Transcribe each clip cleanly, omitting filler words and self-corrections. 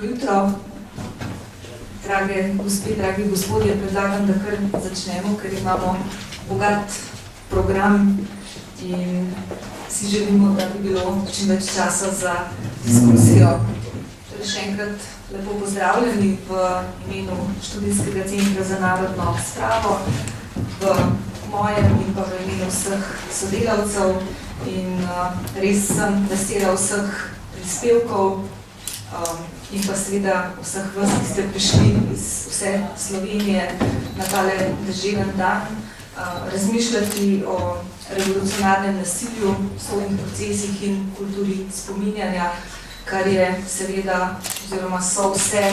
Dobro jutro, drage gospe, dragi gospodje, predlagam, da kar začnemo, ker imamo bogat program in si želimo, da bi bilo čim več časa za diskusijo. Torej še enkrat lepo pozdravljeni v imenu Študijskega centra za narodno spravo, v mojem in pa v imenu vseh sodelavcev in res sem vesela vseh prispevkov in pa seveda vseh vas, ki ste prišli iz vse Slovenije na tale deževen dan, razmišljati o revolucionarnem nasilju, sodnih procesih in kulturi spominjanja, kar je seveda oziroma so vse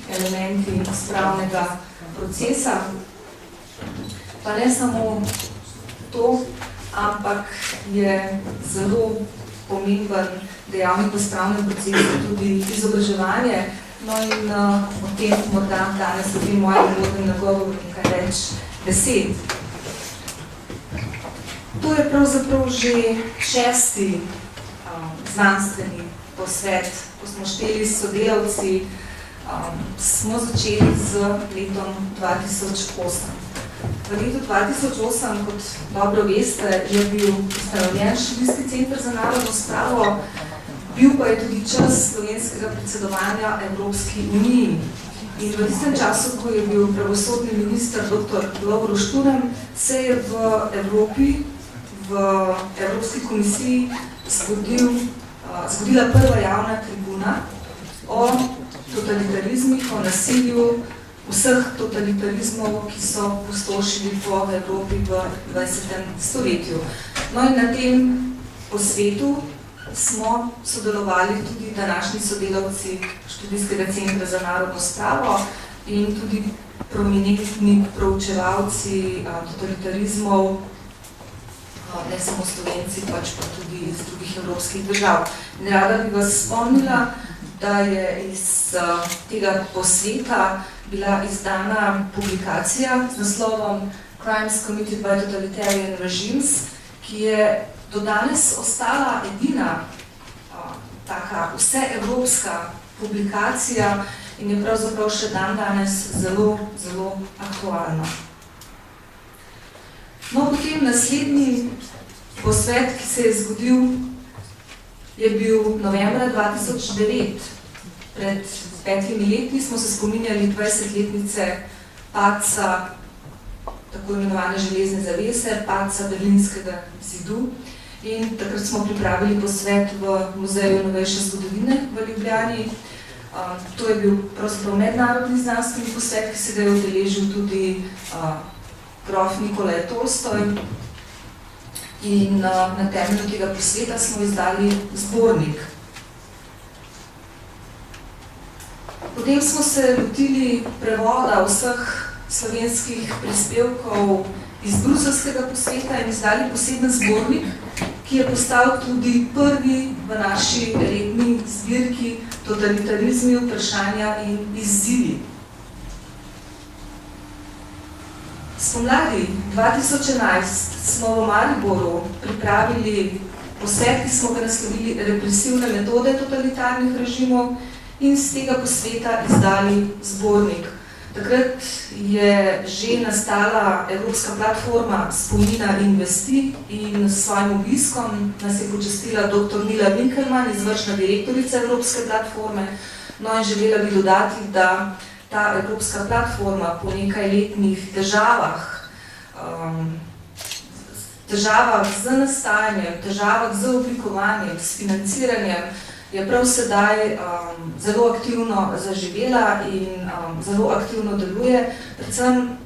elementi spravnega procesa. Pa ne samo to, ampak je zelo pomemben dejavnik v spravnem procesu tudi izobraževanje, no in o tem morda danes v mojem uvodnem nagovoru nekaj več besed. To je pravzaprav že 6. znanstveni posvet, ko smo šteli s sodelavci, smo začeli z letom 2008. V letu 2008, kot dobro veste, je bil ustanovljen Študijski center za narodno spravo, bil pa je tudi čas slovenskega predsedovanja Evropski uniji. In v tistem času, ko je bil pravosodni minister dr. Lovro Šturm, se je v Evropi, v Evropski komisiji zgodila prva javna tribuna o totalitarizmih, o nasilju, vseh totalitarizmov, ki so pustošili po Evropi v 20. stoletju. No in na tem posvetu smo sodelovali tudi današnji sodelavci Študijskega centra za narodno spravo in tudi prominentni proučevalci totalitarizmov, ne samo Slovenci, pač pa tudi iz drugih evropskih držav. In rada bi vas spomnila, da je iz tega posveta bila izdana publikacija z naslovom Crimes Committed by Totalitarian Regimes, ki je do danes ostala edina taka vseevropska publikacija in je pravzaprav še danes zelo, zelo aktualna. No, potem naslednji posvet, ki se je zgodil, je bil novembra 2009. Pred 5 leti smo se spominjali 20-letnice padca tako imenovane železne zavese, padca Berlinskega zidu. In takrat smo pripravili posvet v Muzeju novejše zgodovine v Ljubljani. To je bil pravzaprav mednarodni znanstveni posvet, ki se ga je udeležil tudi grof Nikolaj Tolstoj. In na temelju tega posveta smo izdali zbornik. Potem smo se lotili prevoda vseh slovenskih prispevkov iz bruselskega posveta in izdali poseben zbornik, ki je postal tudi prvi v naši redni zbirki Totalitarizmi, vprašanja in izzivi. Spomladi 2011 smo v Mariboru pripravili posvet, ki smo ga naslovili Represivne metode totalitarnih režimov in z tega posveta izdali zbornik. Takrat je že nastala Evropska platforma Spomina in vesti in s svojim obiskom nas je počastila dr. Mila Winkelmann, izvršna direktorica Evropske platforme. No in želela bi dodati, da ta Evropska platforma po nekaj letnih težavah z nastajanjem, težavah z oblikovanjem, s financiranjem, je prav sedaj zelo aktivno zaživela in zelo aktivno deluje. Predvsem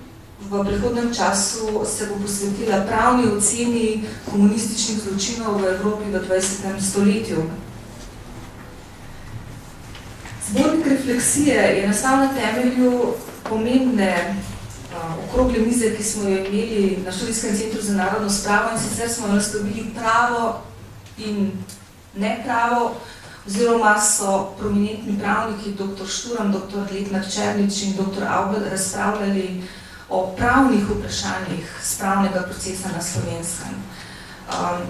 v prihodnem času se bo posvetila pravni oceni komunističnih zločinov v Evropi v 20. stoletju. Zbornik refleksije je nastal na temelju pomembne okrogle mize, ki smo jo imeli na Študijskem centru za narodno spravo, in sicer smo jo naslovili pravo in nepravo, oziroma so prominentni pravniki dr. Šturm, dr. Letnar Černič in dr. Avbel razpravljali o pravnih vprašanjih spravnega procesa na Slovenskem.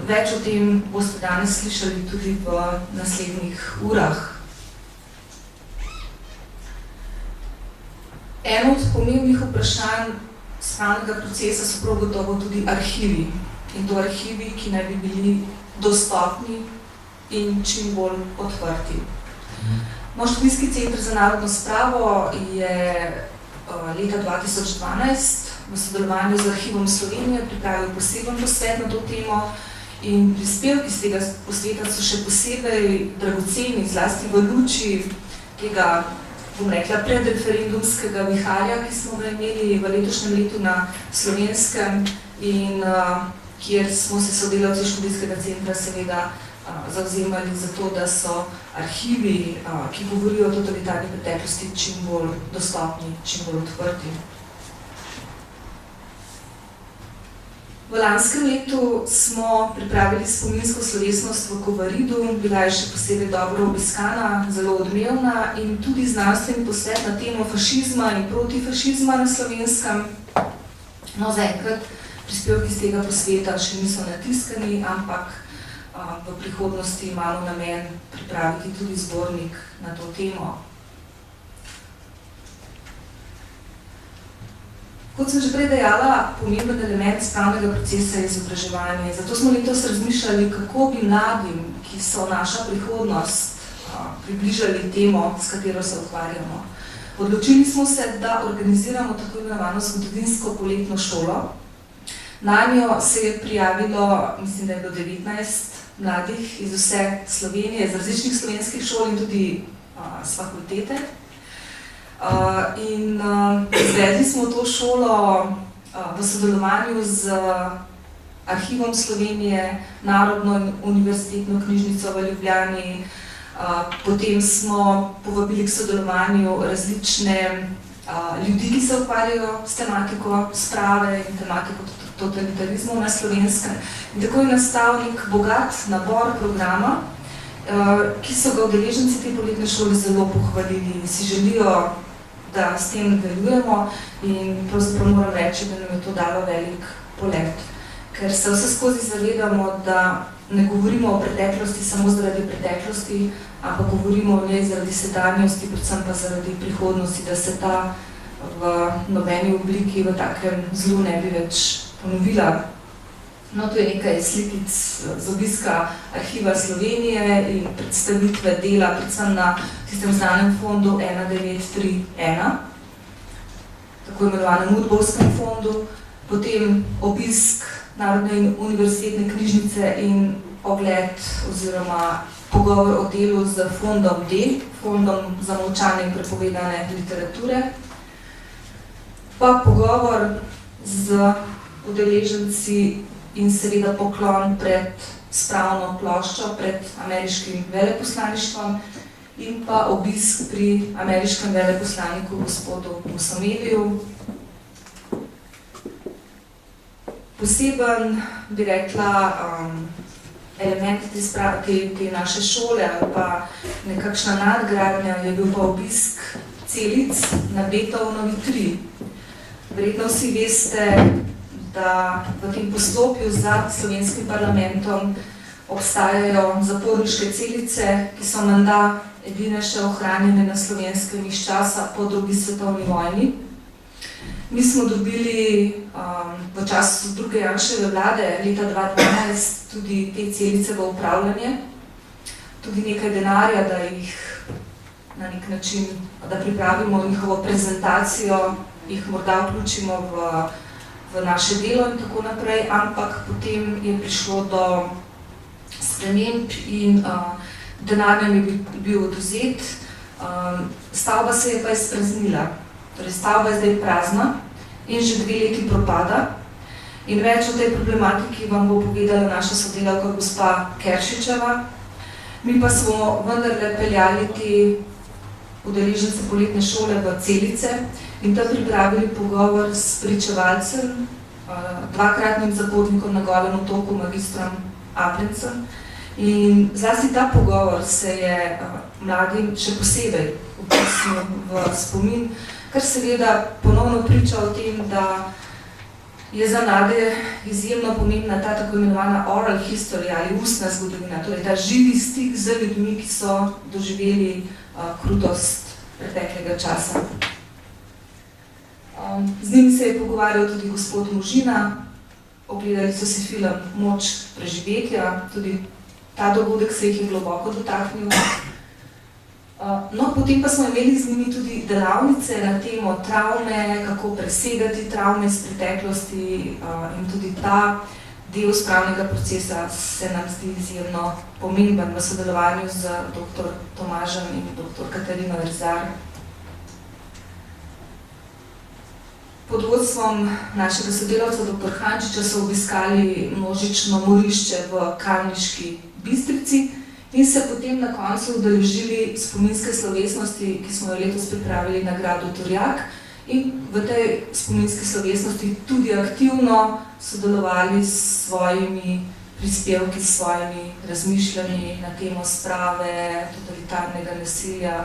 Več o tem boste danes slišali tudi v naslednjih urah. eno od pomembnih vprašanj spravnega procesa so prav gotovo tudi arhivi. In to arhivi, ki naj bi bili dostopni in čim bolj odprti. Študijski center za narodno spravo je leta 2012 v sodelovanju z Arhivom Slovenije pripravil poseben posvet na to temo in prispevki iz tega posveta so še posebej dragoceni, zlasti v luči tega, bom rekla, predreferendumskega viharja, ki smo ga imeli v letošnjem letu na Slovenskem in kjer smo se sodelavci študijskega centra seveda zavzemali za to, da so arhivi, ki govorijo o totalitarni preteklosti, čim bolj dostopni, čim bolj odprti. V lanskem letu smo pripravili spominsko slovesnost v Kovaridu, bila je še posebej dobro obiskana, zelo odmevna in tudi znanstveni posvet na temo fašizma in protifašizma na Slovenskem. No, zaenkrat prispevki iz tega posveta še niso natiskani, ampak v prihodnosti imamo namen pripraviti tudi zbornik na to temo. Kot sem že prej dejala, pomemben element spravnega procesa je izobraževanje. Zato smo letos razmišljali, kako bi mladim, ki so naša prihodnost, približali temo, s katero se ukvarjamo. Odločili smo se, da organiziramo tako imenovano zgodovinsko poletno šolo. Nanjo se je prijavilo, mislim, da je bilo 19 mladih iz vse Slovenije, iz različnih slovenskih šol in tudi s fakultete. In izvedli smo to šolo v sodelovanju z Arhivom Slovenije, Narodno univerzitetno knjižnico v Ljubljani. Potem smo povabili k sodelovanju različne ljudi, ki se ukvarjajo s tematiko sprave in tematiko totalitarizmov na Slovenskem. In tako je nastal nek bogat nabor programa, ki so ga udeleženci te poletne šole zelo pohvalili in si želijo, da s tem nadaljujemo in pravzaprav moram reči, da nam je to dalo velik polet. Ker se vse skozi zavedamo, da ne govorimo o preteklosti samo zaradi preteklosti, ampak govorimo o njej zaradi sedanjosti, predvsem pa zaradi prihodnosti, da se ta v nobeni obliki v takem zlu ne bi več ponovila. No, to je nekaj slikic z obiska Arhiva Slovenije in predstavitve dela, predvsem na tistem znanem fondu 1931, tako imenovanem Udbovskem fondu, potem obisk Narodne univerzitetne knjižnice in ogled oziroma pogovor o delu z fondom D, fondom za molčane in prepovedane literature, pa pogovor z udeleženci in seveda poklon pred spravno ploščo, pred ameriškim veleposlaništvom in pa obisk pri ameriškem veleposlaniku gospodu Musameliju. Poseben, bi rekla, element te naše šole ali pa nekakšna nadgradnja je bil pa obisk celic na Beethovnovi 3. Verjetno vsi veste, da v tem poslopju za slovenskim parlamentom obstajajo zaporniške celice, ki so menda edine še ohranjene na Slovenskem iz časa po drugi svetovni vojni. Mi smo dobili v času druge Janševe vlade leta 2012 tudi te celice v upravljanje, tudi nekaj denarja, da jih na nek način, da pripravimo njihovo prezentacijo, jih morda vključimo v naše delo in tako naprej, ampak potem je prišlo do sprememb in denar nam je bil odvzet, stavba se je pa izpraznila. Torej, stavba je zdaj prazna in že 2 leti propada. In več o tej problematiki vam bo povedala naša sodelavka gospa Keršičeva. Mi pa smo vendarle peljali te udeležence poletne šole v celice in tam pripravili pogovor s pričevalcem, 2-kratnim zapornikom na Golem otoku, magistrom Aplencem. In zlasti ta pogovor se je mladim še posebej vpisnil v spomin, kar seveda ponovno priča o tem, da je za mlade izjemno pomembna ta tako imenovana oral history ali ustna zgodovina, torej ta živi stik z ljudmi, ki so doživeli krutost preteklega časa. Z njimi se je pogovarjal tudi gospod Možina, ogledali so si film Moč preživetja, tudi ta dogodek se jih je globoko dotaknil. No, potem pa smo imeli z njimi tudi delavnice na temo travme, kako presegati travme iz preteklosti in tudi ta del spravnega procesa se nam zdi izjemno pomemben v sodelovanju z dr. Tomažem in dr. Katarino Rezar. Pod vodstvom našega sodelavca dr. Hančiča so obiskali množično morišče v Kamniški Bistrici in se potem na koncu udeležili spominske slovesnosti, ki smo jo letos pripravili na gradu Turjak in v tej spominski slovesnosti tudi aktivno sodelovali s svojimi prispevki, s svojimi razmišljanji na temo sprave, totalitarnega nasilja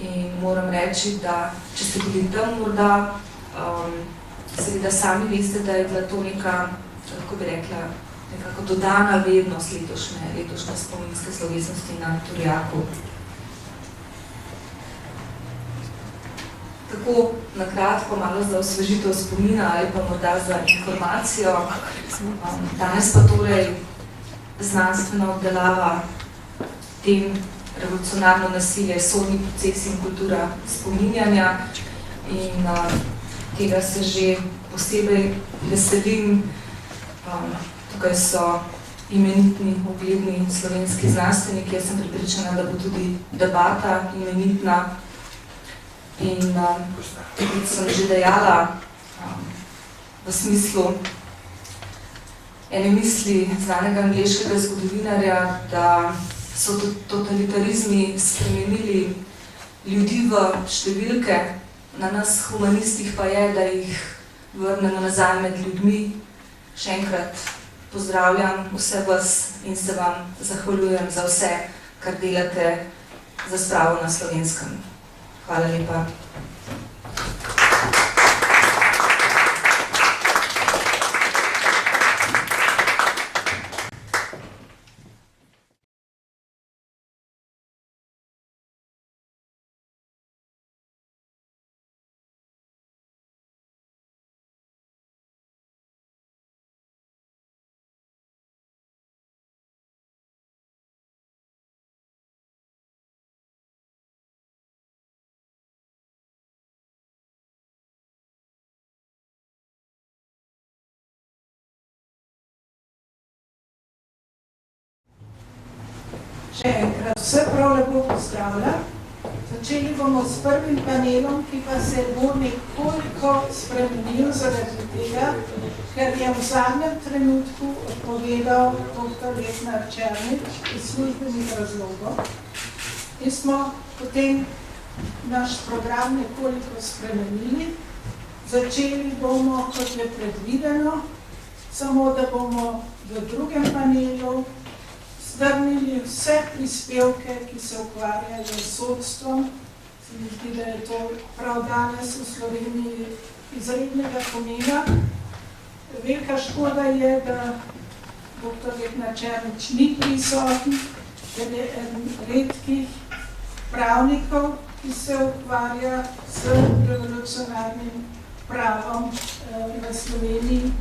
in moram reči, da če ste bili tam morda, seveda sami veste, da je bila to neka, kako bi rekla, nekako dodana vednost letošnje spominske slovesnosti na Turjaku. Tako na kratko, malo za osvežitev spomina ali pa morda za informacijo. Danes pa torej znanstvena obdelava tem revolucionarno nasilje, sodni proces in kultura spominjanja in tega se že posebej veselim. Tukaj so imenitni, ugledni slovenski znanstveniki. Jaz sem prepričana, da bo tudi debata imenitna. In kot sem že dejala, v smislu ene misli znanega angleškega zgodovinarja, da so totalitarizmi spremenili ljudi v številke, na nas humanistih pa je, da jih vrnemo nazaj med ljudmi. Še enkrat pozdravljam vse vas in se vam zahvaljujem za vse, kar delate za spravo na Slovenskem. Hvala lepa. Še enkrat vse prav lepo pozdravljam. Začeli bomo s prvim panelom, ki pa se bo nekoliko spremenil zaradi tega, ker je v zadnjem trenutku odpovedal dr. Letnar Černič iz službenih razlogov. In smo potem naš program nekoliko spremenili. Začeli bomo, kot je predvideno, samo da bomo v drugem panelu strnili vse prispevke, ki se ukvarjajo s sodstvom. Se mi zdi, da je to prav danes v Sloveniji izrednega pomena. Velika škoda je, da dr. Letnar Černič ni prisoten, ker je eden redkih pravnikov, ki se ukvarja s revolucionarnim pravom v Sloveniji,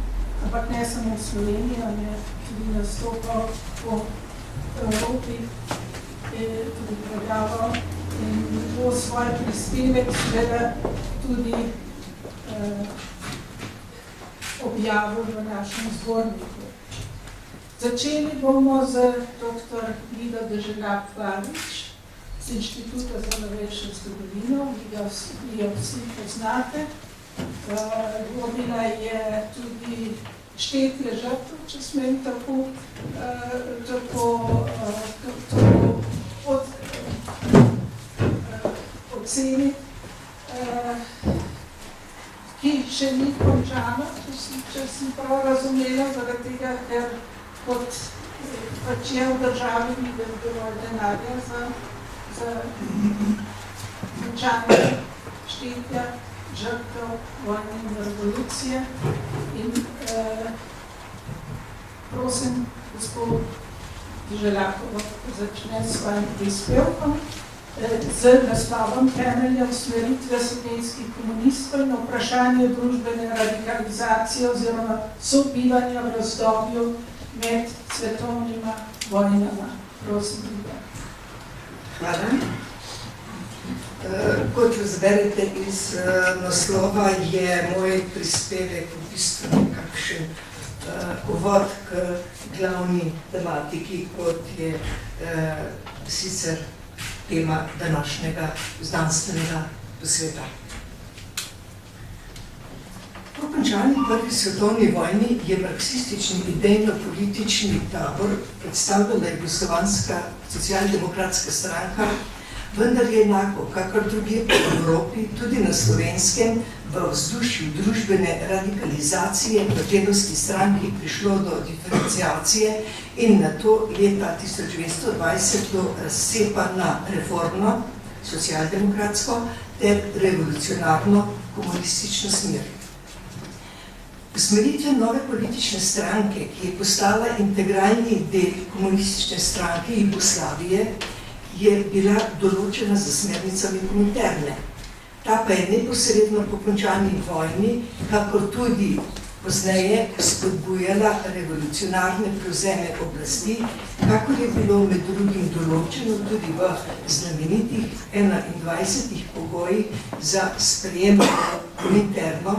ampak ne samo v Sloveniji, on je tudi nastopal po Evropi, tudi predaval in bo svoj prispevek seveda tudi objavil v našem zborniku. Začeli bomo z dr. Lido Deželak-Varič z Inštituta za novejšo zgodovino, vi jo vsi poznate. Vodila je tudi štetje žrtev, če smem tako oceniti, ki še ni končana, če sem prav razumela, zaradi tega, ker kot pač je v državi ni dovolj denarja za končanje štetja žrtev vojne in revolucije. In prosim, gospod Deželakova začne s svojim prispevkom z naslovom Temelje usmeritve sovjetskih komunistov in vprašanje družbene radikalizacije oziroma sobivanja v razdobju med svetovnima vojnama. Prosim, Ljuba. Hvala. Kot razberete iz naslova, je moj prispevek v bistvu nekakšen uvod k glavni tematiki, kot je sicer tema današnjega znanstvenega posveta. Po končani prvi svetovni vojni je marksistični idejno-politični tabor predstavljala jugoslovanska socialdemokratska stranka, vendar je enako, kakor drugje po Evropi, tudi na Slovenskem, v vzdušju družbene radikalizacije v delovski stranki prišlo do diferenciacije in nato leta 1920 do razcepa na reformno, socialdemokratsko ter revolucionarno komunistično smer. Usmeritve nove politične stranke, ki je postala integralni del komunistične stranke Jugoslavije, je bila določena z smernicami Kominterne. Ta pa je neposredno po končani vojni, kakor tudi pozneje spodbujala revolucionarne prevzeme oblasti, kakor je bilo med drugim določeno tudi v znamenitih 21 pogojih za sprejem Kominterno,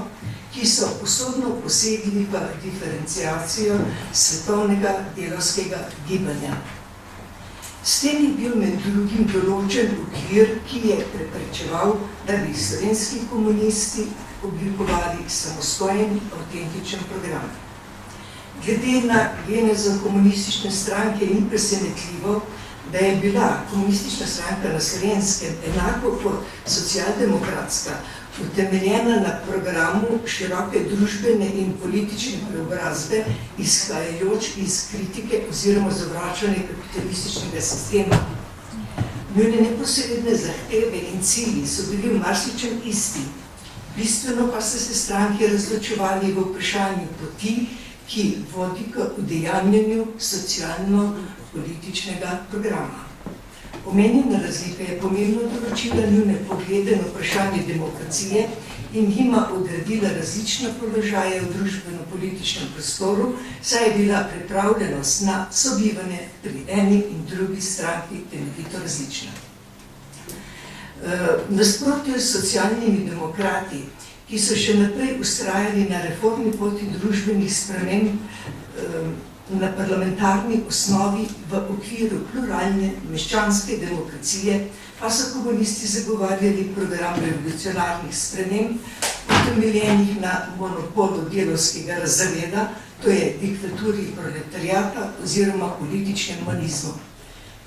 ki so usodno posegli v diferenciacijo svetovnega delavskega gibanja. S tem je bil med drugim določen okvir, ki je preprečeval, da bi slovenski komunisti oblikovali samostojen, avtentičen program. Glede na genezo komunistične stranke ni presenetljivo, da je bila komunistična stranka na Slovenskem enako kot socialdemokratska utemeljena na programu široke družbene in politične preobrazbe, izhajajoč iz kritike oziroma zavračanja kapitalističnega sistema. Njune neposredne zahteve in cilji so bili v marsičem isti. Bistveno pa so se stranke razločevali v vprašanju poti, ki vodi k udejanjenju socialno-političnega programa. Omenjena razlika je pomembno določila njune poglede na vprašanje demokracije in jima odredila različne položaje v družbeno-političnem prostoru, saj je bila pripravljenost na sobivanje pri eni in drugi stranki temeljito različna. V nasprotju s socialnimi demokrati, ki so še naprej vztrajali na reformni poti družbenih sprememb na parlamentarni osnovi v okviru pluralne meščanske demokracije, pa so komunisti zagovarjali program revolucionarnih sprememb, utemeljenih na monopolu delavskega razreda, to je diktaturi proletariata oziroma političnem monizmu.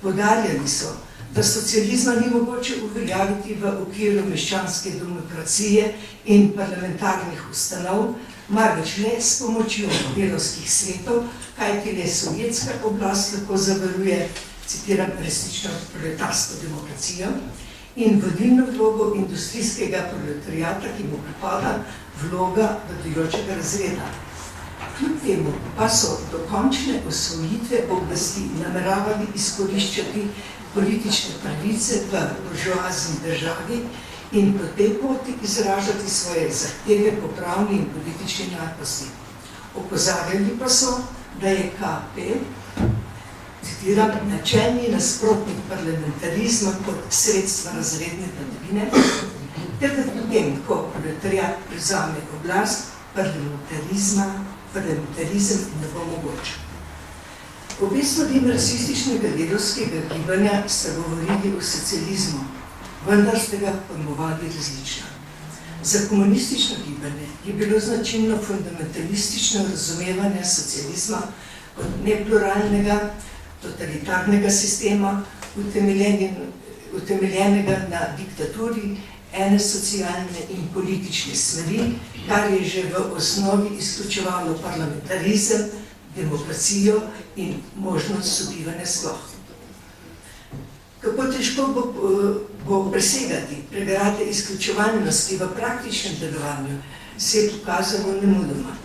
Poudarjali so, da socializma ni mogoče uveljaviti v okviru meščanske demokracije in parlamentarnih ustanov, marveč le s pomočjo delavskih svetov, kajti le sovjetska oblast lahko zavaruje, citiram, resnično proletarsko demokracijo in vodilno vlogo industrijskega proletariata, ki mu pripada vloga vladajočega razreda. Kljub temu pa so dokončne osvojitve oblasti nameravali izkoriščati politične pravice v buržoazni državi in po tej poti izražati svoje zahteve po pravni in politični enakosti. Opozarjali pa so, da je KP, citiram, načelni nasprotnik parlamentarizma kot sredstva razredne vladavine, ter da potem, ko proletariat prevzame oblast, parlamentarizem ne bo mogoč. Obe slovi marksističnega delavskega gibanja sta govorili o socializmu, vendar ste ga pojmovali različno. Za komunistično gibanje je bilo značilno fundamentalistično razumevanje socializma kot nepluralnega, totalitarnega sistema, utemeljenega na diktaturi ene socialne in politične smeri, kar je že v osnovi izključevalo parlamentarizem, demokracijo in možnost sobivanja sploh. Kako težko bo presegati pregrade izključevalnosti v praktičnem delovanju, se je pokazalo nemudoma.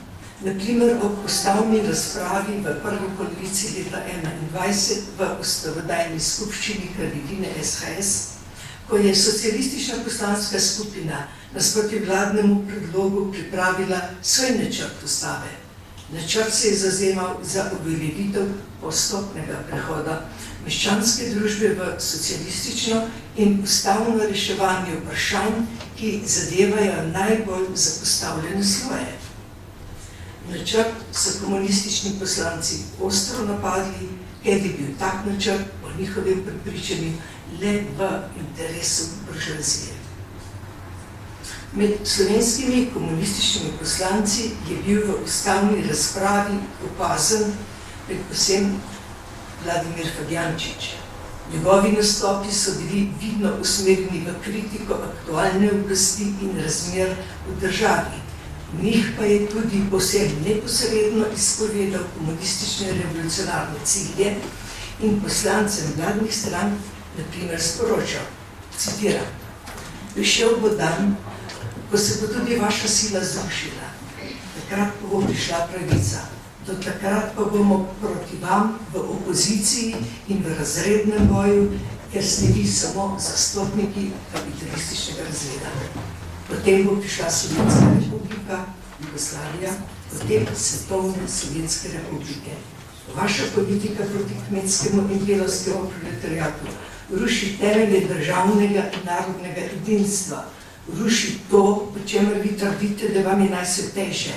Naprimer, ob ustavni razpravi v prvi polovici leta 1921 v ustavodajni skupščini kraljevine SHS ko je socialistična poslanska skupina nasproti vladnemu predlogu pripravila svoj načrt ustave. Načrt se je zavzemal za uveljavitev postopnega prehoda meščanske družbe v socialistično in ustavno reševanje vprašanj, ki zadevajo najbolj zapostavljene sloje. Načrt so komunistični poslanci ostro napadli, ker je bil tak načrt po njihovem prepričanju le v interesu buržoazije. Med slovenskimi komunističnimi poslanci je bil v ustavni razpravi opazen predvsem Vladimir Fabjančič. Njegovi nastopi so bili vidno usmerjeni v kritiko aktualne oblasti in razmer v državi. V njih pa je tudi povsem neposredno izpovedal komunistične revolucionarne cilje in poslancem vladnih strank na primer sporočal, citiram: "Prišel bo dan, ko se bo tudi vaša sila zrušila. Takrat pa bo prišla pravica. Do takrat pa bomo proti vam v opoziciji in v razrednem boju, ker ste vi samo zastopniki kapitalističnega razreda. Potem bo prišla Sovjetska republika, Jugoslavija, potem svetovne Sovjetske republike. Vaša politika proti kmetskemu in delavskemu proletariatu ruši temelje državnega in narodnega edinstva, ruši to, po čemer vi trdite, da vam je najsvetejše.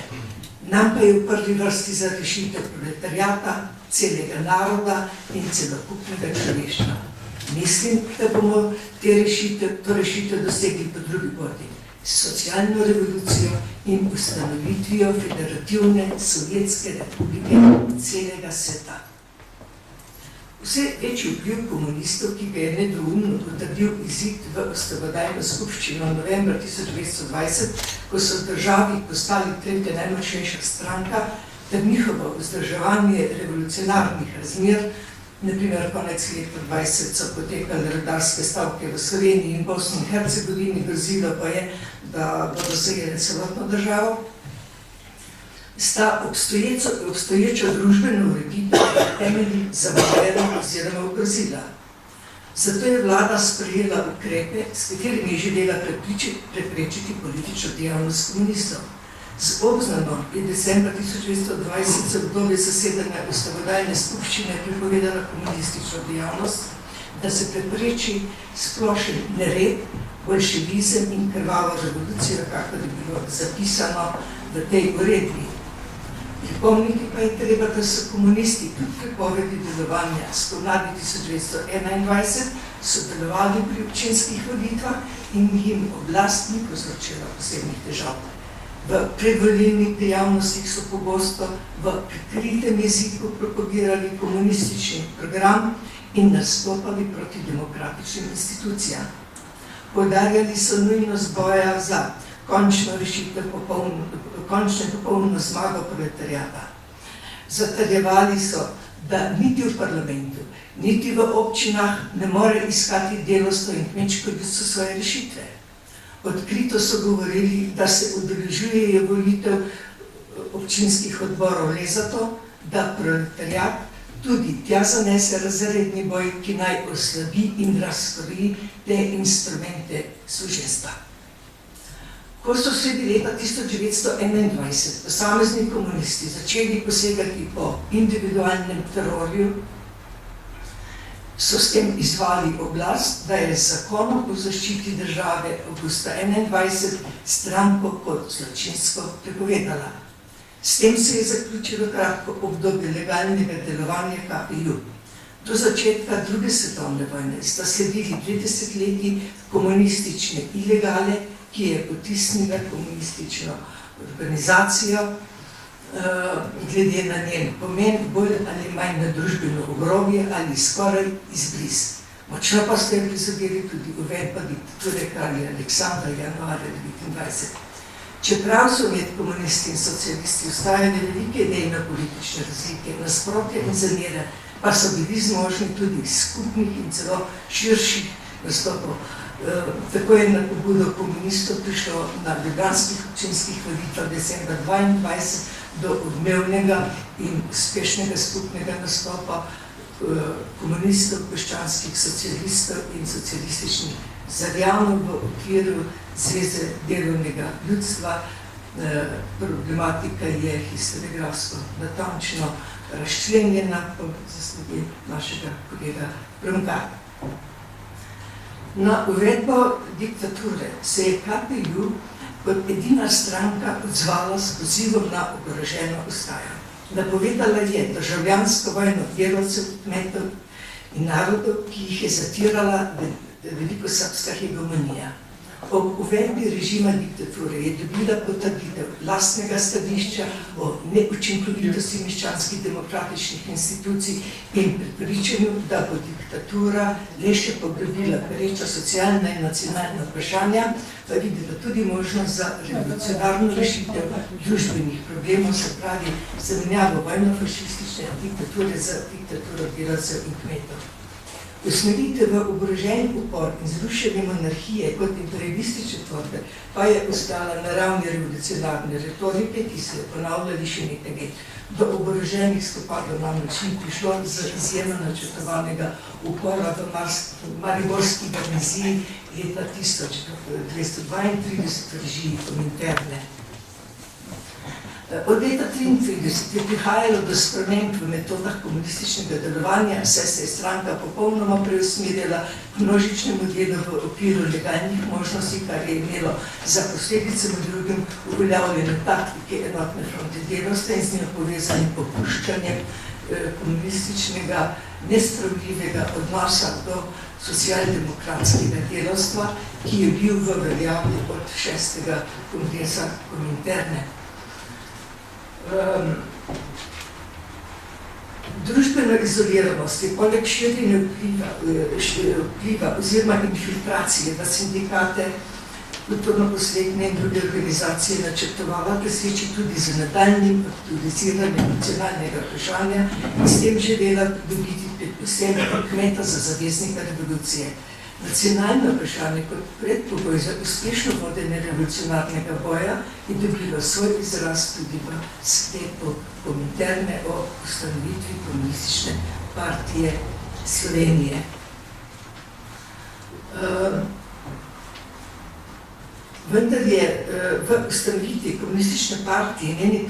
Nam pa je v prvi vrsti za rešitev proletariata, celega naroda in celokupnega človeštva. Mislim, da bomo to rešitev dosegli po drugi poti, s socialno revolucijo in ustanovitvijo federativne Sovjetske republike celega sveta." Vse večji vpliv komunistov, ki ga je nedvoumno potrdil izid v ustavodajno skupščino novembra 1920, ko so v državi postali tretja najmočnejša stranka, ter njihovo vzdrževanje revolucionarnih razmer, naprimer konec leta 20 so potekale redarske stavke v Sloveniji in Bosni in Hercegovini, grozilo pa je, da bodo zajele celotno državo, sta obstoječo družbeno ureditev temelji zavrnila oziroma ogrozila. Zato je vlada sprejela ukrepe, s katerimi je želela preprečiti politično dejavnost komunistov. Z obznanom je decembra 1920 za obdobje zasedanja ustavodajne skupščine prepovedala komunistično dejavnost, da se prepreči splošen nered, bolševizem in krvavo revolucijo, kakor je bilo zapisano v tej uredbi. Pripomniti pa je treba, da so komunisti kljub prepovedi delovanja spomladi 1921 sodelovali pri občinskih volitvah in jim oblast ni povzročila posebnih težav. V predvolilnih dejavnostih so pogosto v prikritem jeziku propagirali komunistični program in nastopali proti demokratičnim institucijam. Poudarjali so nujnost boja za končno rešitev popolno zmago proletariata. Zatrjevali so, da niti v parlamentu, niti v občinah ne more iskati delavstvo in kmečko ljudstvo svoje rešitve. Odkrito so govorili, da se udeležujejo volitev občinskih odborov le zato, da proletariat tudi tja zanese razredni boj, ki naj oslabi in razkroji te instrumente suženjstva. Ko so sredi leta 1921 posamezni komunisti začeli posegati po individualnem terorju, so s tem izvali oblast, da je z zakonom o zaščiti države avgusta 1921 stranko kot zločinsko prepovedala. S tem se je zaključilo kratko obdobje legalnega delovanja KPJ. Do začetka druge svetovne vojne sta sledili 2 desetletji komunistične ilegale, ki je potisnila komunistično organizacijo glede na njen pomen, bolj ali manj na družbeno obrobje ali skoraj izbris. Močno pa ste prizadeli tudi uvedba diktature kralja Aleksandra januarja 1929. Čeprav so med komunisti in socialisti ustajale velike dejno-politične razlike, nasprotja in zamere, pa so bili zmožni tudi skupnih in celo širših nastopov. Tako je na pobudo komunistov prišlo na ljubljanskih občinskih volitvah decembra 1922 do odmevnega in uspešnega skupnega nastopa komunistov, krščanskih socialistov in socialističnih Zarjano v okviru Zveze delovnega ljudstva. Problematika je historiografsko natančno razčlenjena po zaslugi našega kolega Brunka. Na uvedbo diktature se je KPU kot edina stranka odzvala s pozivom na oboroženo ustajo. Napovedala je državljansko vojno delavcev, kmetov in narodov, ki jih je zatirala velikosrpska hegemonija. Ob uvedbi režima diktature je dobila potrditev lastnega stališča o neučinkovitosti meščanskih demokratičnih institucij in prepričanju, da bo diktatura le še poglobila pereča socialna in nacionalna vprašanja, pa videla tudi možnost za revolucionarno rešitev družbenih problemov, se pravi zamenjavo vojno-fašistične diktature za diktaturo delavcev in kmetov. Usmeritev v oborožen upor in zrušenje monarhije kot imperialistične tvorbe pa je ostala na ravni revolucionarne retorike, ki so jo ponavljali še nekaj let. Do oboroženih spopadov namreč ni prišlo z izjemno načrtovanega upora v mariborski garniziji leta 1232 v režiji Kominterne. Od leta 1933 je prihajalo do sprememb v metodah komunističnega delovanja, saj se je stranka popolnoma preusmerjala k množičnemu delu v okviru legalnih možnosti, kar je imelo za posledice med drugim uveljavljene taktike enotne fronte delavstva in z njo povezanim popuščanjem komunističnega nespravljivega odnosa do socialdemokratskega delavstva, ki je bil v veljavi od 6. kongresa Kominterne. Družbena izoliranost je poleg širjenja vpliva oziroma infiltracije v sindikate, kulturno-posvetne in druge organizacije načrtovala preseči tudi z nadaljnjim aktualiziranjem nacionalnega vprašanja in s tem želela dobiti predvsem kmeta za zaveznika revolucije. Nacionalno vprašanje kot predpogoj za uspešno vodenje revolucionarnega boja je dobilo svoj izraz tudi v sklepu Kominterne o ustanovitvi Komunistične partije Slovenije. Vendar je v ustanovitvi Komunistične partije njeni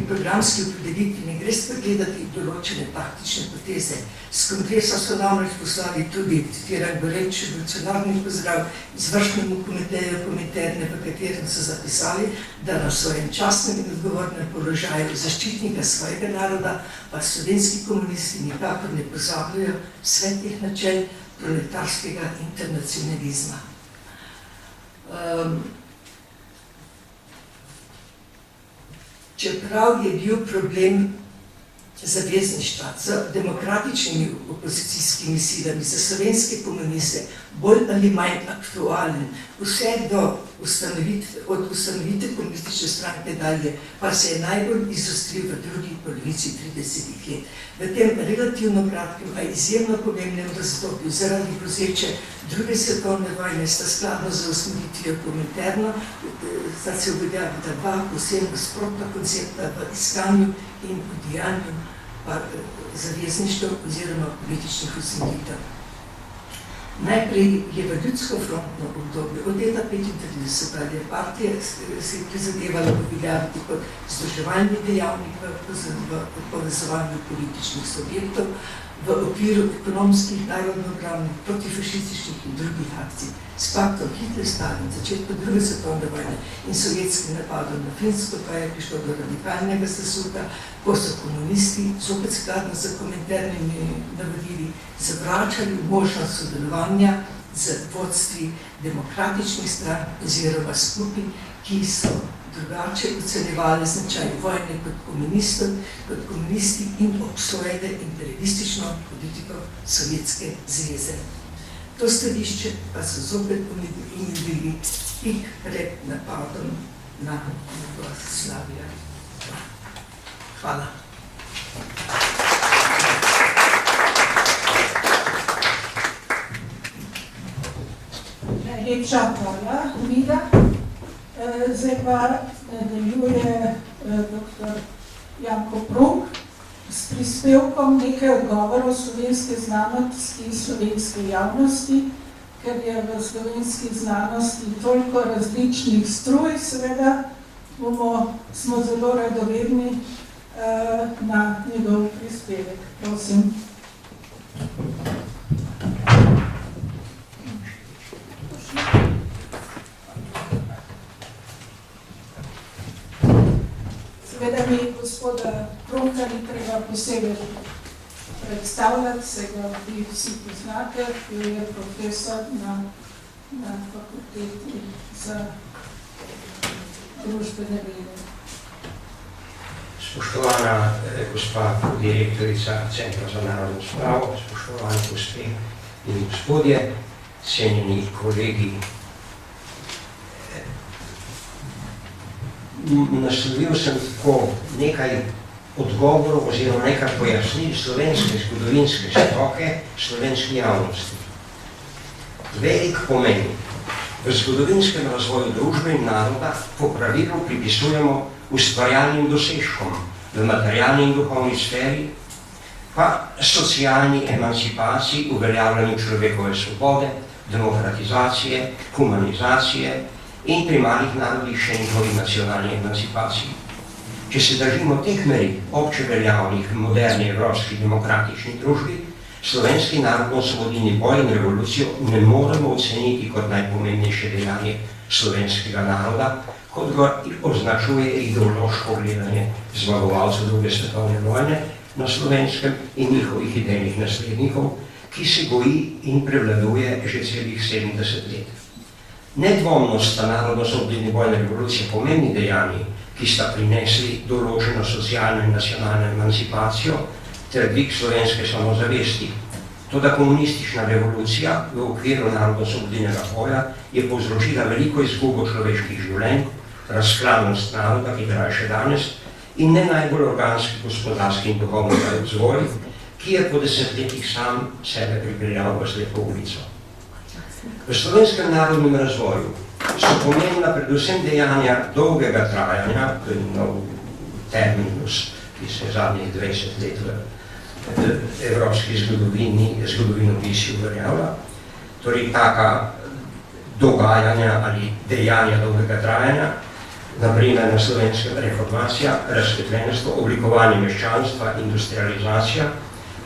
programski opredelitvi ne gre spregledati določene taktične poteze. S kongresa so namreč poslali tudi, citiram goreč, revolucionarni pozdrav izvršnemu komiteju Kominterne, v katerem so zapisali, da na svojem častnem in odgovornem položaju zaščitnika svojega naroda pa slovenski komunisti nikakor ne pozabljajo svetih načel proletarskega internacionalizma. Čeprav je bil problem zavezništva z demokratičnimi opozicijskimi silami, za slovenske komuniste bolj ali manj aktualen, vse od ustanovitve komunistične stranke dalje, pa se je najbolj izostril v drugi polovici 30 let. V tem relativno kratkem, a izjemno pomembnem razdoblju zaradi grozeče druge svetovne vojne sta skladno z usmeritvijo Kominterno, sta se uveljavila dva posebno nasprotna koncepta v iskanju in udejanju zavezništva oziroma političnih usmeritev. Najprej je v ljudsko frontno obdobje od leta 1935 je partija se prizadevala uveljaviti kot združevalni dejavnik v povezovanju političnih subjektov v okviru ekonomskih, narodno-pravnih, protifašističnih in drugih akcij. S paktom Hitler-Stalin, začetkom druge svetovne vojne in sovjetskim napadom na Finsko pa je prišlo do radikalnega sesuka, ko so komunisti, zopet skladno z Kominternimi navodili, zavračali možnost sodelovanja z vodstvi demokratičnih strank oziroma skupin, ki so drugače ocenjevali značaj vojne kot komunisti in obsojene imperialistično politiko Sovjetske zveze. To stališče pa so zopet umilili tik pred napadom na Jugoslavijo. Hvala. Najlepša hvala, Vida. Zdaj pa nadaljuje dr. Janko Prunk s prispevkom nekaj odgovorov slovenske znanosti in slovenske javnosti ker je v slovenski znanosti toliko različnih struj, seveda smo zelo radovedni na njegov prispevek. Prosim. Seveda mi gospoda Prunka ni treba posebej predstavljati, se ga vi vsi poznate, ki je profesor na fakulteti za družbene vede. Spoštovana gospa direktorica Centra za narodno spravo, spoštovani gospe in gospodje, cenjeni kolegi. Naslovil sem tako nekaj odgovorov oziroma nekaj pojasnil slovenske zgodovinske stroke slovenski javnosti. Velik pomen v zgodovinskem razvoju družbe in naroda po pravilu pripisujemo ustvarjalnim dosežkom v materialni in duhovni sferi, pa socialni emancipaciji, uveljavljanju človekove svobode, demokratizacije, humanizacije in pri malih narodih še njihovi nacionalni emancipaciji. Če se držimo teh meril obče veljavnih v moderni evropski demokratični družbi, slovenski narodno-osvobodilni boj in revolucijo ne moremo oceniti kot najpomembnejše dejanje slovenskega naroda, kot ga označuje ideološko gledanje zmagovalcev druge svetovne vojne na Slovenskem in njihovih idejnih naslednikov, ki se goji in prevladuje že celih 70 let. Nedvomno sta narodno-osvobodilni boj in revolucija pomembni dejanji, ki sta prinesli določeno socialno in nacionalno emancipacijo ter dvig slovenske samozavesti. Toda komunistična revolucija v okviru narodno-osvobodilnega boja je povzročila veliko izgubo človeških življenj, razklanost naroda, ki traja še danes, in ne najbolj organski gospodarski in duhovni razvoj, ki je po desetletjih sam sebe pripeljal v slepo ulico. V slovenskem narodnem razvoju so pomembna predvsem dejanja dolgega trajanja, to je nov terminus, ki se zadnjih 20 let v evropski zgodovinopisju uveljavlja, torej taka dogajanja ali dejanja dolgega trajanja, naprimer na slovenskem reformacija, razsvetljenstvo, oblikovanje meščanstva, industrializacija,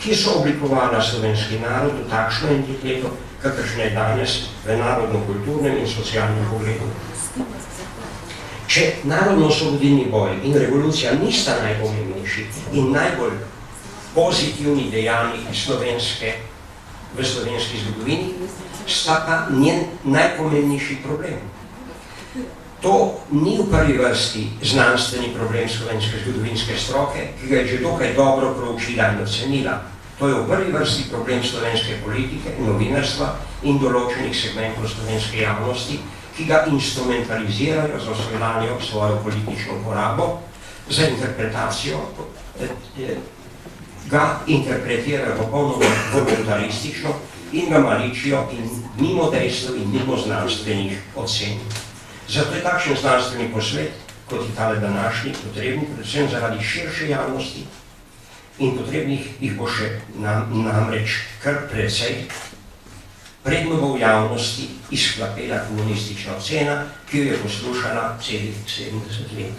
ki so oblikovala slovenski narod v takšno entiteto, kakršne je danes v narodno-kulturnem in socialnem pogledu. Če narodno-osvobodilni boj in revolucija nista najpomembnejši in najbolj pozitivni dejanji v slovenski zgodovini, sta pa njen najpomembnejši problem. To ni v prvi vrsti znanstveni problem slovenske zgodovinske stroke, ki ga je že dokaj dobro proučila in ocenila. To je v prvi vrsti problem slovenske politike, novinarstva in določenih segmentov slovenske javnosti, ki ga instrumentalizirajo za svojo politično uporabo, za interpretacijo, ga interpretirajo popolnoma voluntaristično in ga maličijo in mimo dejstev in mimo znanstvenih ocen. Zato je takšen znanstveni posvet, kot je tale današnji, potrebni predvsem zaradi širše javnosti in potrebnih jih bo še namreč kar precej, predno bo v javnosti izhlapela komunistična ocena, ki jo je poslušala celih 70 let.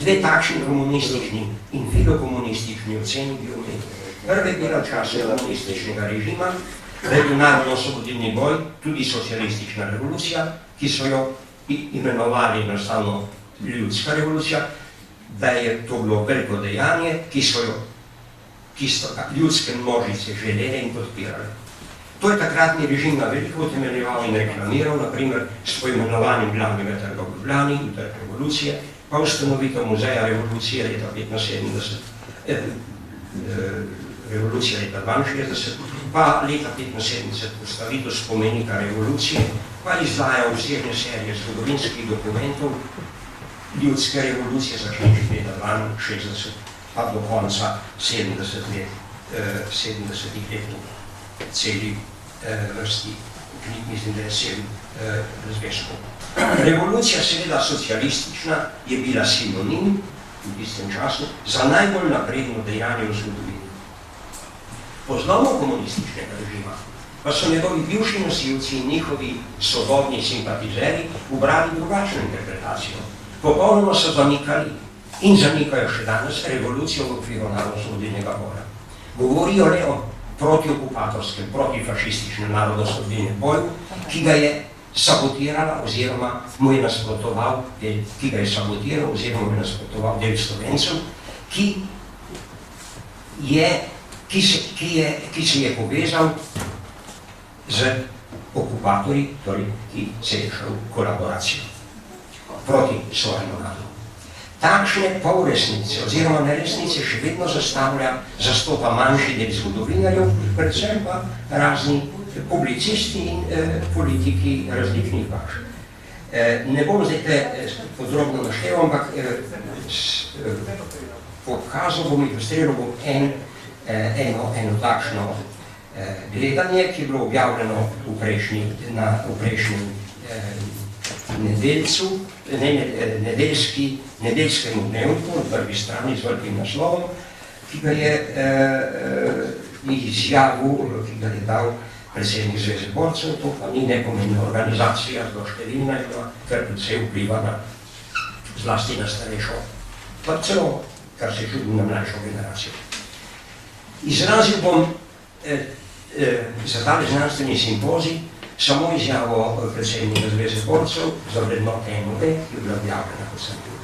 Dve takšni komunistični in filokomunistični oceni bi omenili. Prve bila časa komunističnega režima, da je bil narodno-osvobodilni boj, tudi socialistična revolucija, ki so jo imenovali enostavno ljudska revolucija, da je to bilo veliko dejanje, ki so ljudske množice želele in podpirale. To je takratni režim na veliko utemeljeval in reklamiral, naprimer s poimenovanjem glavnega trga v Ljubljani, trg revolucije, pa ustanovitev muzeja revolucije leta 1975, revolucija leta 1962, pa leta 1975 postavitev spomenika revolucije, pa izdaja obsežne serije zgodovinskih dokumentov ljudske revolucije, začenši leta 1962, pa do konca 70 let celi vrsti knjig, mislim, da je 7 zvezkov. Revolucija, seveda socialistična, je bila sinonim v tistem času za najbolj napredno dejanje v zgodovini. Po zlomu komunističnega režima pa so njegovi bivši nosilci in njihovi sodobni simpatizeri ubrali drugačno interpretacijo. Popolnoma so zanikali in zanikajo še danes revolucijo v okviru narodno-osvobodilnega boja. Govorijo le o protiokupatorskem, protifašističnem narodno-osvobodilnem boju, ki ga je sabotirala oziroma mu je nasprotoval del Slovencev, ki se je povezal z okupatorji, torej ki se je šel v kolaboracijo proti svojemu narodu. Takšne polresnice oziroma neresnice še vedno zastopa manjši del zgodovinarjev, predvsem pa razni publicisti in politiki različnih vaš. Ne bom zdaj te podrobno našteval, ampak pokazal bom in postrelil bom eno takšno gledanje, ki je bilo objavljeno v prejšnjem nedeljskemu dnevniku na prvi strani z velikim naslovom, ki ga je izjavil, ki ga je dal predsednik Zveze borcev, to pa ni nepomembna organizacija, zelo številna je bila, ker predvsej vpliva zlasti na starejšo, pa celo, kar se čudi na mlajšo generacijo. Izrazil bom za tale znanstveni simpozij samo izjavo predsednika Zveze borcev za vrednote NOB, ki je bila objavljena, kot sem bil.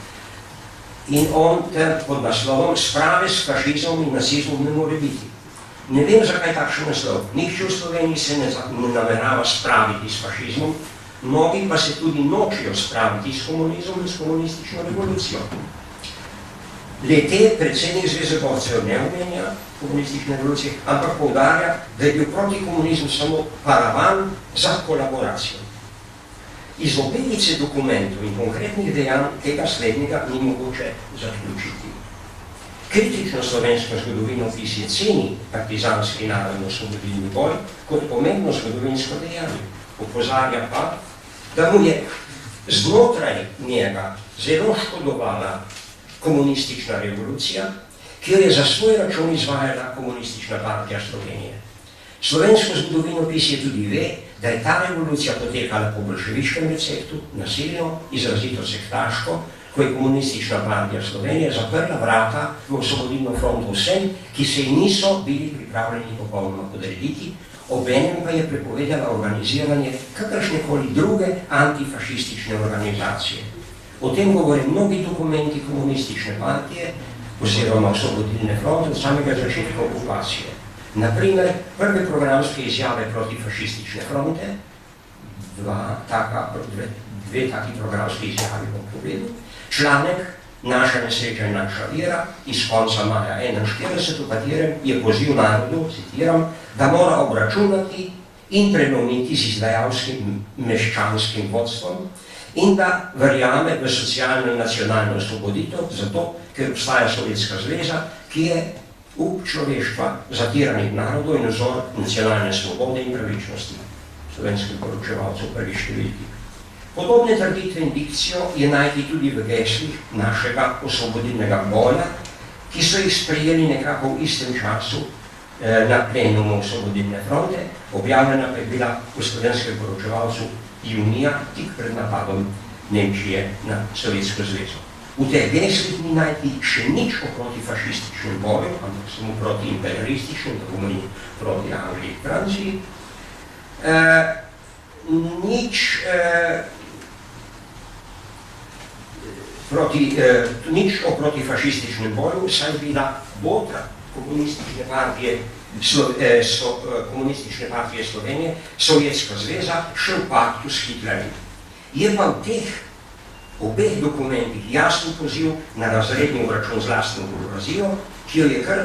In on pod naslovom Sprave s fašizmom in nacizmom ne more biti. Ne vem, zakaj takšen naslov. Nihče v Sloveniji se ne namerava spraviti s fašizmom, mnogi pa se tudi nočijo spraviti s komunizmom in s komunistično revolucijo. Le-te predsednik Zveze borcev ne omenja komunistične revolucije, ampak poudarja, da je bil proti komunizmu samo paravan za kolaboracijo. Iz obilice dokumentov in konkretnih dejanj tega slednjega ni mogoče zaključiti. Kritično slovensko zgodovinopisje ceni partizanski narodno-osvobodilni boj kot pomembno zgodovinsko dejanje. Opozarja pa, da mu je znotraj njega zelo škodovala komunistična revolucija, kjer je za svoj račun izvajala Komunistična partija Slovenije. Slovensko zgodovinopisje tudi ve, da je ta revolucija potekala po boljševiškem receptu, nasilno, izrazito sektaško, ko je Komunistična partija Slovenije zaprla vrata v osvobodilno fronto vsem, ki se ji niso bili pripravljeni popolnoma podrediti, obenem pa je prepovedala organiziranje kakršnekoli druge antifašistične organizacije. O tem govore mnogi dokumenti Komunistične partije oziroma osvobodilne fronte od samega začetka okupacije. Naprimer, prve programske izjave proti fašistične fronte, dve taki programski izjavi bom povedal, članek Naša nesreča in naša vera iz konca maja 1941, v katerem je poziv narodu, citiram, da mora obračunati in prelomiti z izdajalskim meščanskim vodstvom in da verjame v socialno in nacionalno osvoboditev, zato, ker obstaja Sovjetska zveza, ki je up človeštva zatiranih narodov in vzor nacionalne svobode in pravičnosti. Slovenskih poročevalcev prvi številki. Podobne trditve in dikcijo je najti tudi v geslih našega osvobodilnega boja, ki so jih sprejeli nekako v istem času na plenumu Osvobodilne fronte, objavljena pa je bila v Slovenskem poročevalcu junija, tik pred napadom Nemčije na Sovjetsko zvezo. V teh geslih ni najti še nič o protifašističnem boju, ampak samo proti imperialističnem, da govorim proti Angliji in Franciji. Nič o protifašističnem boju, saj bila botra Komunistične partije Slovenije, Sovjetska zveza, še v paktu s Hitlerjem. Je pa v teh obeh dokumentih jasen poziv na razredni obračun z lastno buržuazijo, ki jo je kar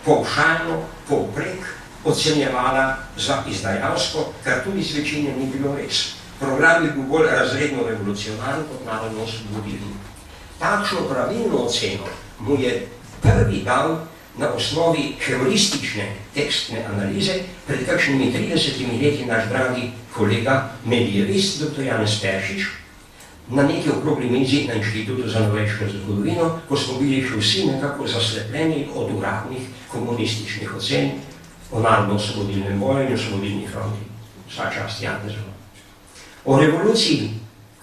povšalno, povprek ocenjevala za izdajalsko, kar tudi z večine ni bilo res. Program je bil bolj razredno revolucionaren kot narodno-osvobodilni. Takšno pravilno oceno mu je prvi dal na osnovi heuristične tekstne analize pred kakšnimi 30 leti naš dragi kolega medijevist dr. Janez Peršič na neki okrogli mizi na Inštitutu za novejšo zgodovino, ko smo bili še vsi nekako zaslepljeni od uradnih komunističnih ocen o narodno-osvobodilnem boju in osvobodilni fronti. Vsa čast Janezu. O revoluciji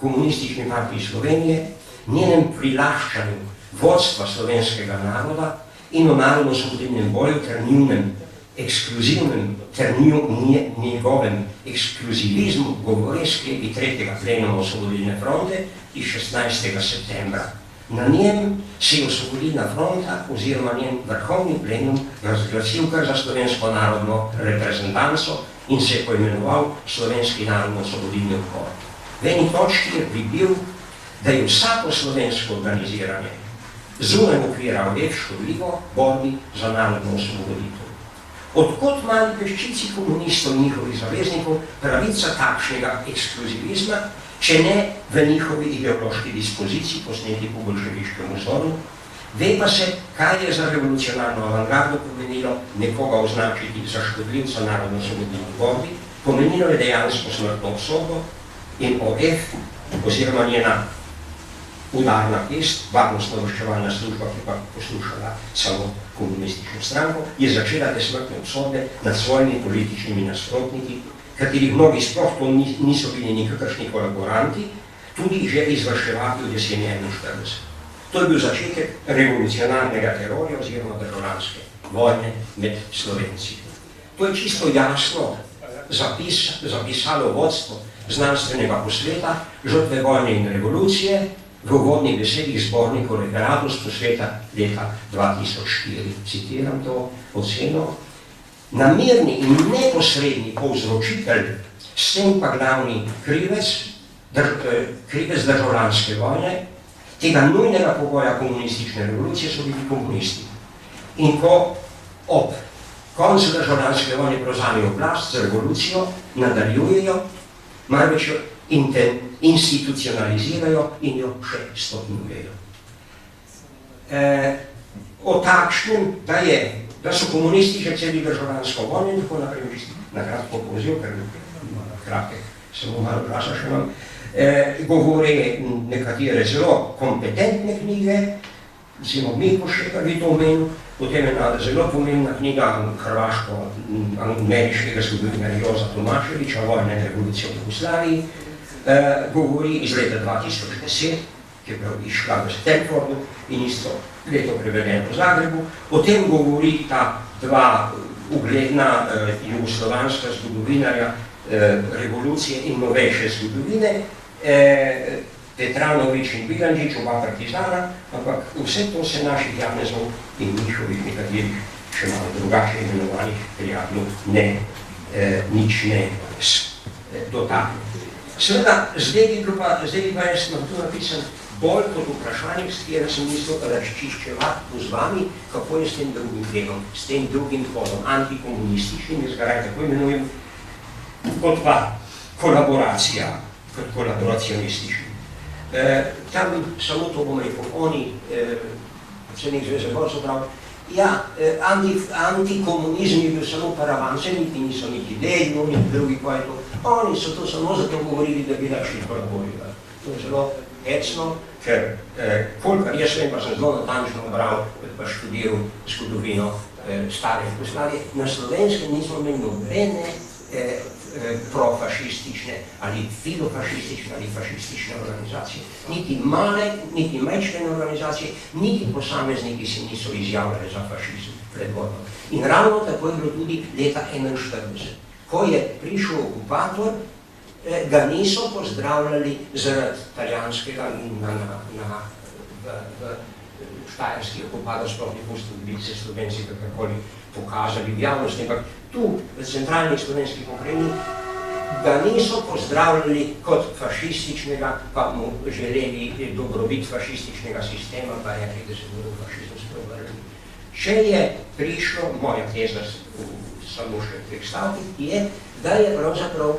komunistične partije Slovenije, njenem prilaščanju vodstva slovenskega naroda in o narodno-osvobodilnem boju ter njunem ekskluzivnem, ter njegovem ekskluzivizmu govore sklepi 3. plenuma osvobodilne fronte iz 16. septembra. Na njem se je osvobodilna fronta oziroma njen vrhovni plenum razglasil kar za slovensko narodno reprezentanco in se je poimenoval Slovenski narodno-osvobodilni odpor. V eni točki je pribil, da je vsako slovensko organiziranje zunaj okvira odveč škodljivo borbi za narodno osvoboditev. Odkot mali peščici komunistov in njihovih zaveznikov pravica takšnega ekskluzivizma, če ne v njihovi ideološki dispoziciji, posneti po boljševiškem vzoru, ve pa se, kaj je za revolucionarno avantgardo pomenilo nekoga označiti za škodljivca narodno-osvobodilni borbi, pomenilo je dejansko smrtno obsodbo in OF, oziroma njena udarna pest, varnostno-obveščevalna služba, ki pa poslušala samo komunistično stranko, je začela te smrtne obsodbe nad svojimi političnimi nasprotniki, katerih mnogi sploh to niso bili nikakršni kolaboranti, tudi že izvrševati v jeseni 41. To je bil začetek revolucionarnega terorja oziroma državljanske vojne med Slovenci. To je čisto jasno zapisalo vodstvo znanstvenega posveta Žrtve vojne in revolucije v uvodnih besedih zbornikov referatov z posveta leta 2004. Citiram to oceno. Namerni in neposredni povzročitelj, s tem pa glavni krivec državljanske vojne, tega nujnega pogoja komunistične revolucije so bili komunisti. In ko ob koncu državljanske vojne prevzamejo oblast z revolucijo, nadaljujejo, marveč jo institucionalizirajo in jo še stopnjujejo. O takšnem, da so komunisti že celi državljansko vojno in tako naprej, na kratko povzel, ker kratek samo malo časa še imam, govore nekatere zelo kompetentne knjige, recimo Mikošek, bi to omenil, potem je zelo pomembna knjiga hrvaško-ameriškega zgodovinarja Joza Tomaševića, Vojna in revolucija v Jugoslaviji, govori iz leta 2010, ki je prav išla v Stanfordu in isto leto prevedeno v Zagrebu. O tem govori ta dva ugledna jugoslovanska zgodovinarja revolucije in novejše zgodovine, Petranović in Bilandžić, oba partizana, ampak vse to se naših Janezov in njihovih nekaterih še malo drugače imenovanih prijateljev nič ne dotakne. Seveda, zdaj bi pa jaz imam tu napisan bolj kot vprašanje, s katero sem mislil razčiščevati z vami, kako je s tem drugim delom, s tem drugim hodom, antikomunističnim, jaz ga raje tako imenujem, kot pa kolaboracija, kot kolaboracionistični. Tam samo to bom rekel, oni, predsednik Zveze borcev pravi, ja, antikomunizm je bil samo paravan, se niti niso niti delno, niti drugi, kaj je to. Oni so to samo zato govorili, da bi našli kolaborila. To je zelo hecno, ker kolikor jaz vem, pa sem zelo natančno bral, pa študiral zgodovino stare Jugoslavije, na Slovenskem nismo imeli nobene profašistične ali filofašistične ali fašistične organizacije. Niti male, niti majčne organizacije, niti posamezniki se niso izjavljali za fašizem pred vojno. In ravno tako je bilo tudi leta 1941. Ko je prišel okupator, ga niso pozdravljali zaradi italijanskega v štajerskih okupator, sploh ni pustil, da bi se Slovenci kakorkoli pokazali v javnosti, ampak tu, v centralnih slovenskih pokrajinih, ga niso pozdravljali kot fašističnega, pa mu želeli dobrobit fašističnega sistema, pa rekli, da se bodo fašizem sprevrli. Če je prišlo, moja teza samo še v teh stavkih, je, da je pravzaprav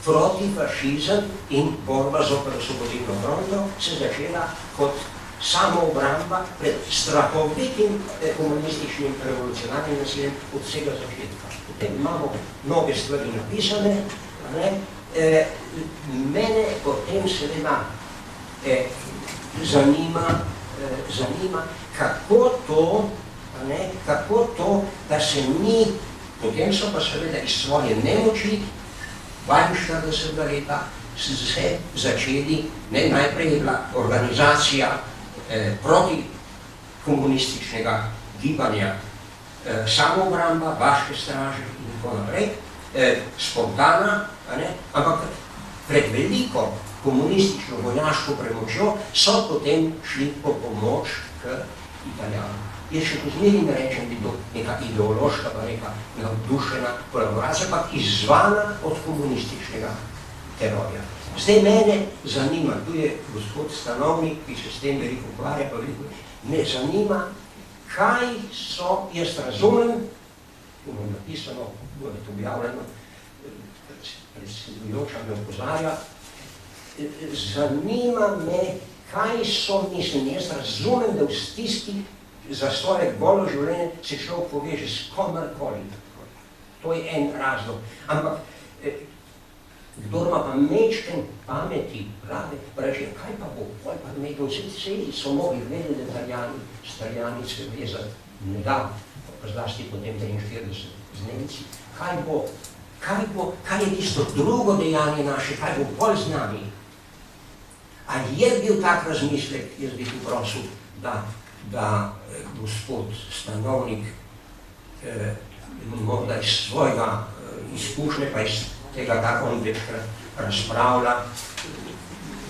protifašizem in borba zoper osvobodilno fronto se začela kot samoobramba pred strahovitim komunističnim revolucionarnim nasiljem od vsega začetka. Potem imamo mnoge stvari napisane, mene potem seveda zanima, kako to ne, kako to, da se mi, potem so pa seveda iz svoje nemoči, 42 leta, se začeli, ne, najprej je bila organizacija proti komunističnega gibanja, samoobramba, vaške straže in tako naprej, spontana, ne, ampak pred veliko komunistično vojaško premočjo so potem šli po pomoč k Italijanom. Jaz še pozmeri ne rečem, da je to neka ideološka, pa neka navdušena kolaboracija, pa izzvana od komunističnega terorja. Zdaj mene zanima, tu je gospod Stanovnik, ki se s tem veliko ukvarja, pa veliko, me zanima, kaj so, jaz razumem, tu imam napisano, bo je to objavljeno, predsedujoča me opozarja, zanima me, kaj so, mislim, jaz razumem, da v stiski za svoje golo življenje se človek poveže s komarkoli. To je en razlog. Ampak, kdor ima pa mečken pameti, glave, pa reče, kaj pa bo, kaj pa nekdo, vsi so mogli vedeti, da Italijani se vezati ne da, pa zlasti potem 43 z Nemci. Kaj je tisto drugo dejanje naše, kaj bo bolj z nami? Ali je bil tak razmislek, jaz bi tu prosil, da gospod Stanovnik morda iz svojega izkušnje, pa iz tega, kar on večkrat razpravlja,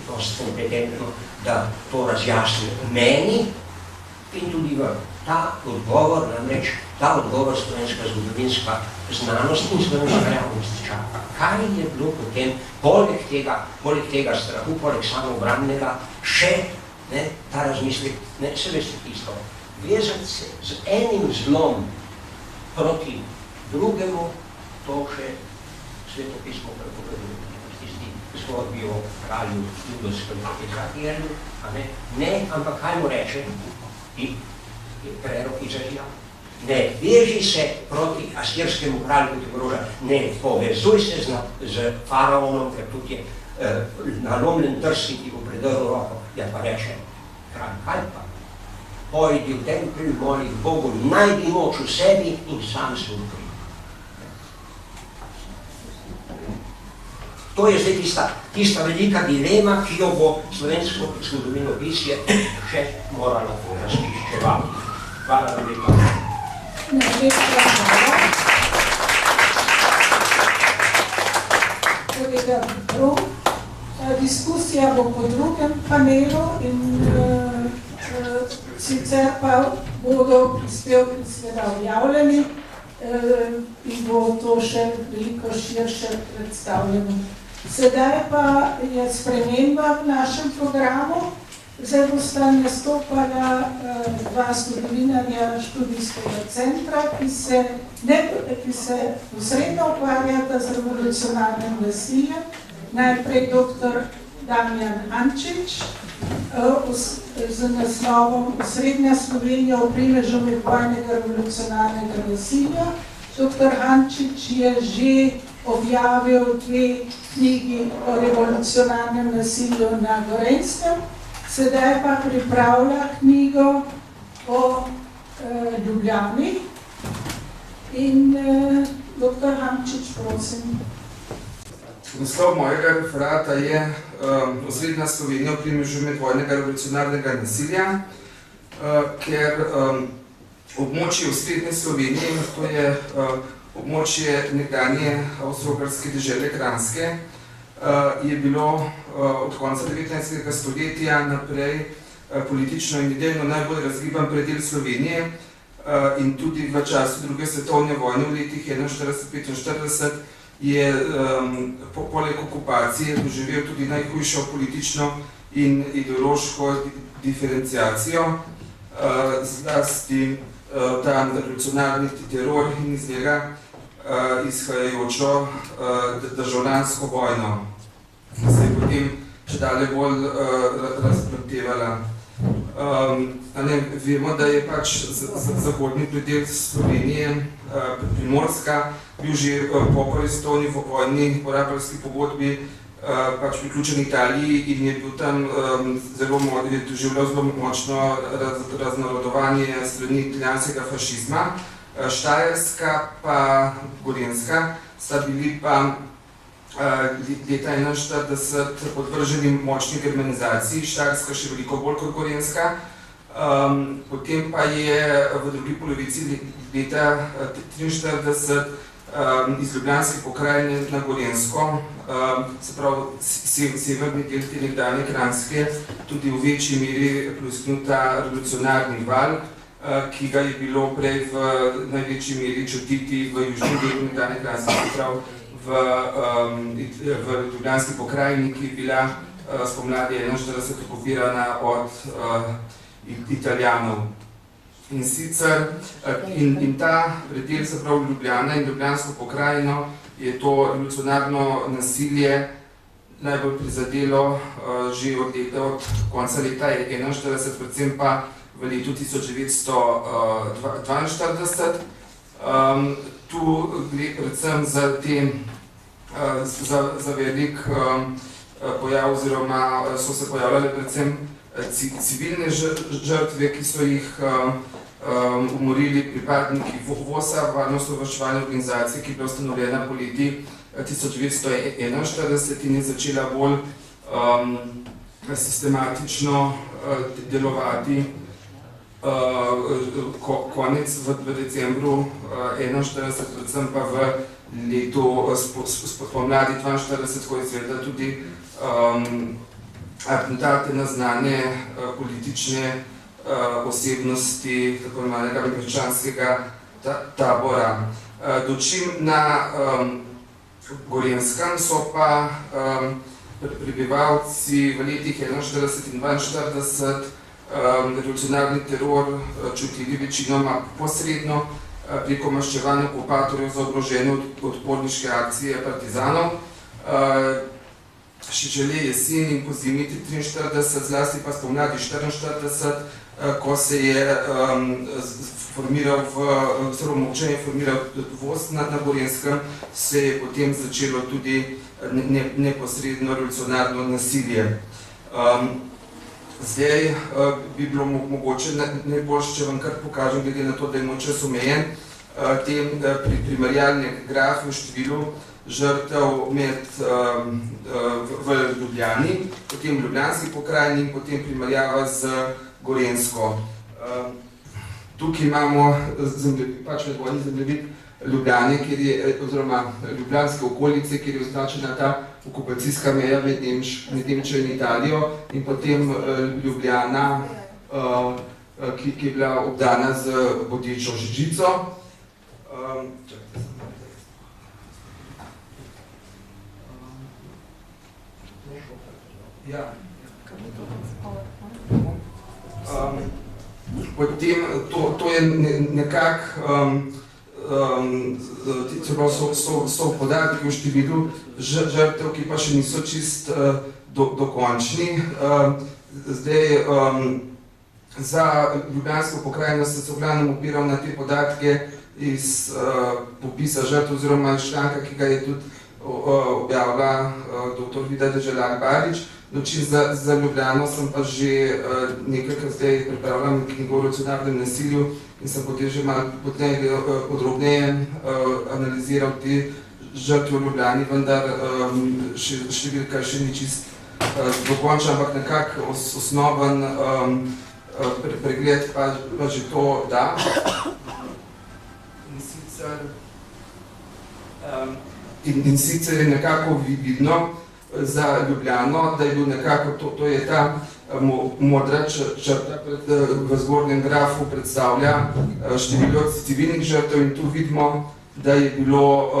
dosti kompetentno, da to razjasni meni in tudi v ta odgovor, namreč ta odgovor slovenska zgodovinska znanost in slovenska javnost čaka. Kaj je bilo potem, poleg tega strahu, poleg samoobrambnega, še ne, ta razmislek, ne, se veste tisto, vezati se z enim zlom proti drugemu, to še svetopismo prepoveduje, tisti zgodbi o kralju judovskem Izraelu, ne, ampak kaj mu reče, je prerok Izraela. Ne veži se proti asirskemu kralju, kot je groža, ne povezuj se z faraonom, ker tudi je nalomljen trsnik, ki bo predrl roko, ja pa reče, kralj, kaj pa? Pojdi v tempelj, moli k Bogu, najdi moč v sebi in sam se odkri. To je zdaj tista velika dilema, ki jo bo slovensko zgodovinopisje še moralo razpiščevati. Hvala vam lepa. Najlepša hvala. Kolega Brum, diskusija bo po drugem panelu in sicer pa bodo prispevki seveda objavljeni in bo to še veliko širše predstavljeno. Sedaj pa je sprememba v našem programu. Zdaj bosta nastopala dva zgodovinarja študijskega centra, ki se posredno ukvarjata z revolucionarnim nasiljem. Najprej dr. Damjan Hančič z naslovom Osrednja Slovenija v primežu medvojnega revolucionarnega nasilja. Dr. Hančič je že objavil 2 knjigi o revolucionarnem nasilju na Gorenjskem, sedaj pa pripravlja knjigo o Ljubljani. In dr. Hančič, prosim. Naslov mojega referata je Osrednja Slovenija v primežu medvojnega revolucionarnega nasilja, ker območje Osrednje Slovenije, to je območje nekdanje avstro-ogrske dežele Kranjske, je bilo od konca 19. stoletja naprej politično in idejno najbolj razgiban predel Slovenije in tudi v času druge svetovne vojne v letih 1941-1945 je poleg okupacije doživel tudi najhujšo politično in ideološko diferenciacijo, zlasti ta revolucionarni teror in iz njega izhajajočo državljansko vojno, ki se je potem še dalje bolj razpletevala. Vemo, da je pač zahodni predel Slovenije, Primorska, bil že po prvi svetovni vojni po Rapalski pogodbi pač priključen Italiji in je bil tam je doživljal zelo močno raznarodovanje strani italijanskega fašizma. Štajerska pa Gorenjska sta bili pa leta 1941 podvrženi močni germanizaciji, Štajerska še veliko bolj kot Gorenjska. Potem pa je v drugi polovici leta 1943 iz Ljubljanske pokrajine na Gorenjsko, se pravi severni del te nekdanje Kranjske, tudi v večji meri pljusknil ta revolucionarni val, ki ga je bilo prej v največji meri čutiti v južnem delu nekdanje Kranjske, se pravi v Ljubljanski pokrajini, ki je bila spomladi 1941 okupirana od Italijanov. In sicer, in ta predel, se pravi Ljubljana in Ljubljansko pokrajino, je to revolucionarno nasilje najbolj prizadelo že od konca leta 1941, predvsem pa v letu 1942. Tu gre predvsem za velik pojav, oziroma so se pojavljale predvsem civilne žrtve, ki so jih umorili pripadniki VOS-a, varnostno-obveščevalne organizacije, ki je bila ustanovljena po leti 1941 in je začela bolj sistematično delovati konec v decembru 1941, predvsem pa v letu spomladi 1942, ko je seveda tudi atentate na znane politične osebnosti tako imenovanega američanskega tabora. Dočim na Gorenjskem so pa prebivalci v letih 1941 in 1942 revolucionarni teror čutili večinoma posredno preko maščevanja okupatorjev za oborožene odporniške akcije partizanov. Šele jesen in pozimi 1943, zlasti pa spomladi 1944, ko se je formiral VOS na Gorenjskem, se je potem začelo tudi neposredno revolucionarno nasilje. Zdaj bi bilo mogoče najboljše, če vam kar pokažem, glede na to, da je moj čas omejen, te primerjalne grafe v številu žrtev v Ljubljani, potem v Ljubljanski pokrajini in potem primerjava z Gorenjsko. Tukaj imamo medvojni zemljevid Ljubljane, oziroma Ljubljanske okolice, kjer je označena ta okupacijska meja med Nemčijo in Italijo, in potem Ljubljana, ki je bila obdana z bodečo žico. Potem to je nekako so podatki v številu žrtev, ki pa še niso čist dokončni. Zdaj, za Ljubljansko pokrajino se v glavnem opiral na te podatke iz popisa žrtev oziroma članka, ki ga je tudi objavila dr. Vida Deželar-Barič. Za Ljubljano sem pa že nekaj zdaj pripravljam knjigo o revolucionarnem nasilju in sem potem že malo podrobneje analiziral te žrtve v Ljubljani, vendar številka še ni čist dokončna, ampak nekako osnoven pregled pa že to da. In sicer je nekako vidno za Ljubljano, da je bil nekako, to je ta modra črta v zgornjem grafu predstavlja število civilnih žrtev in tu vidimo, da je bilo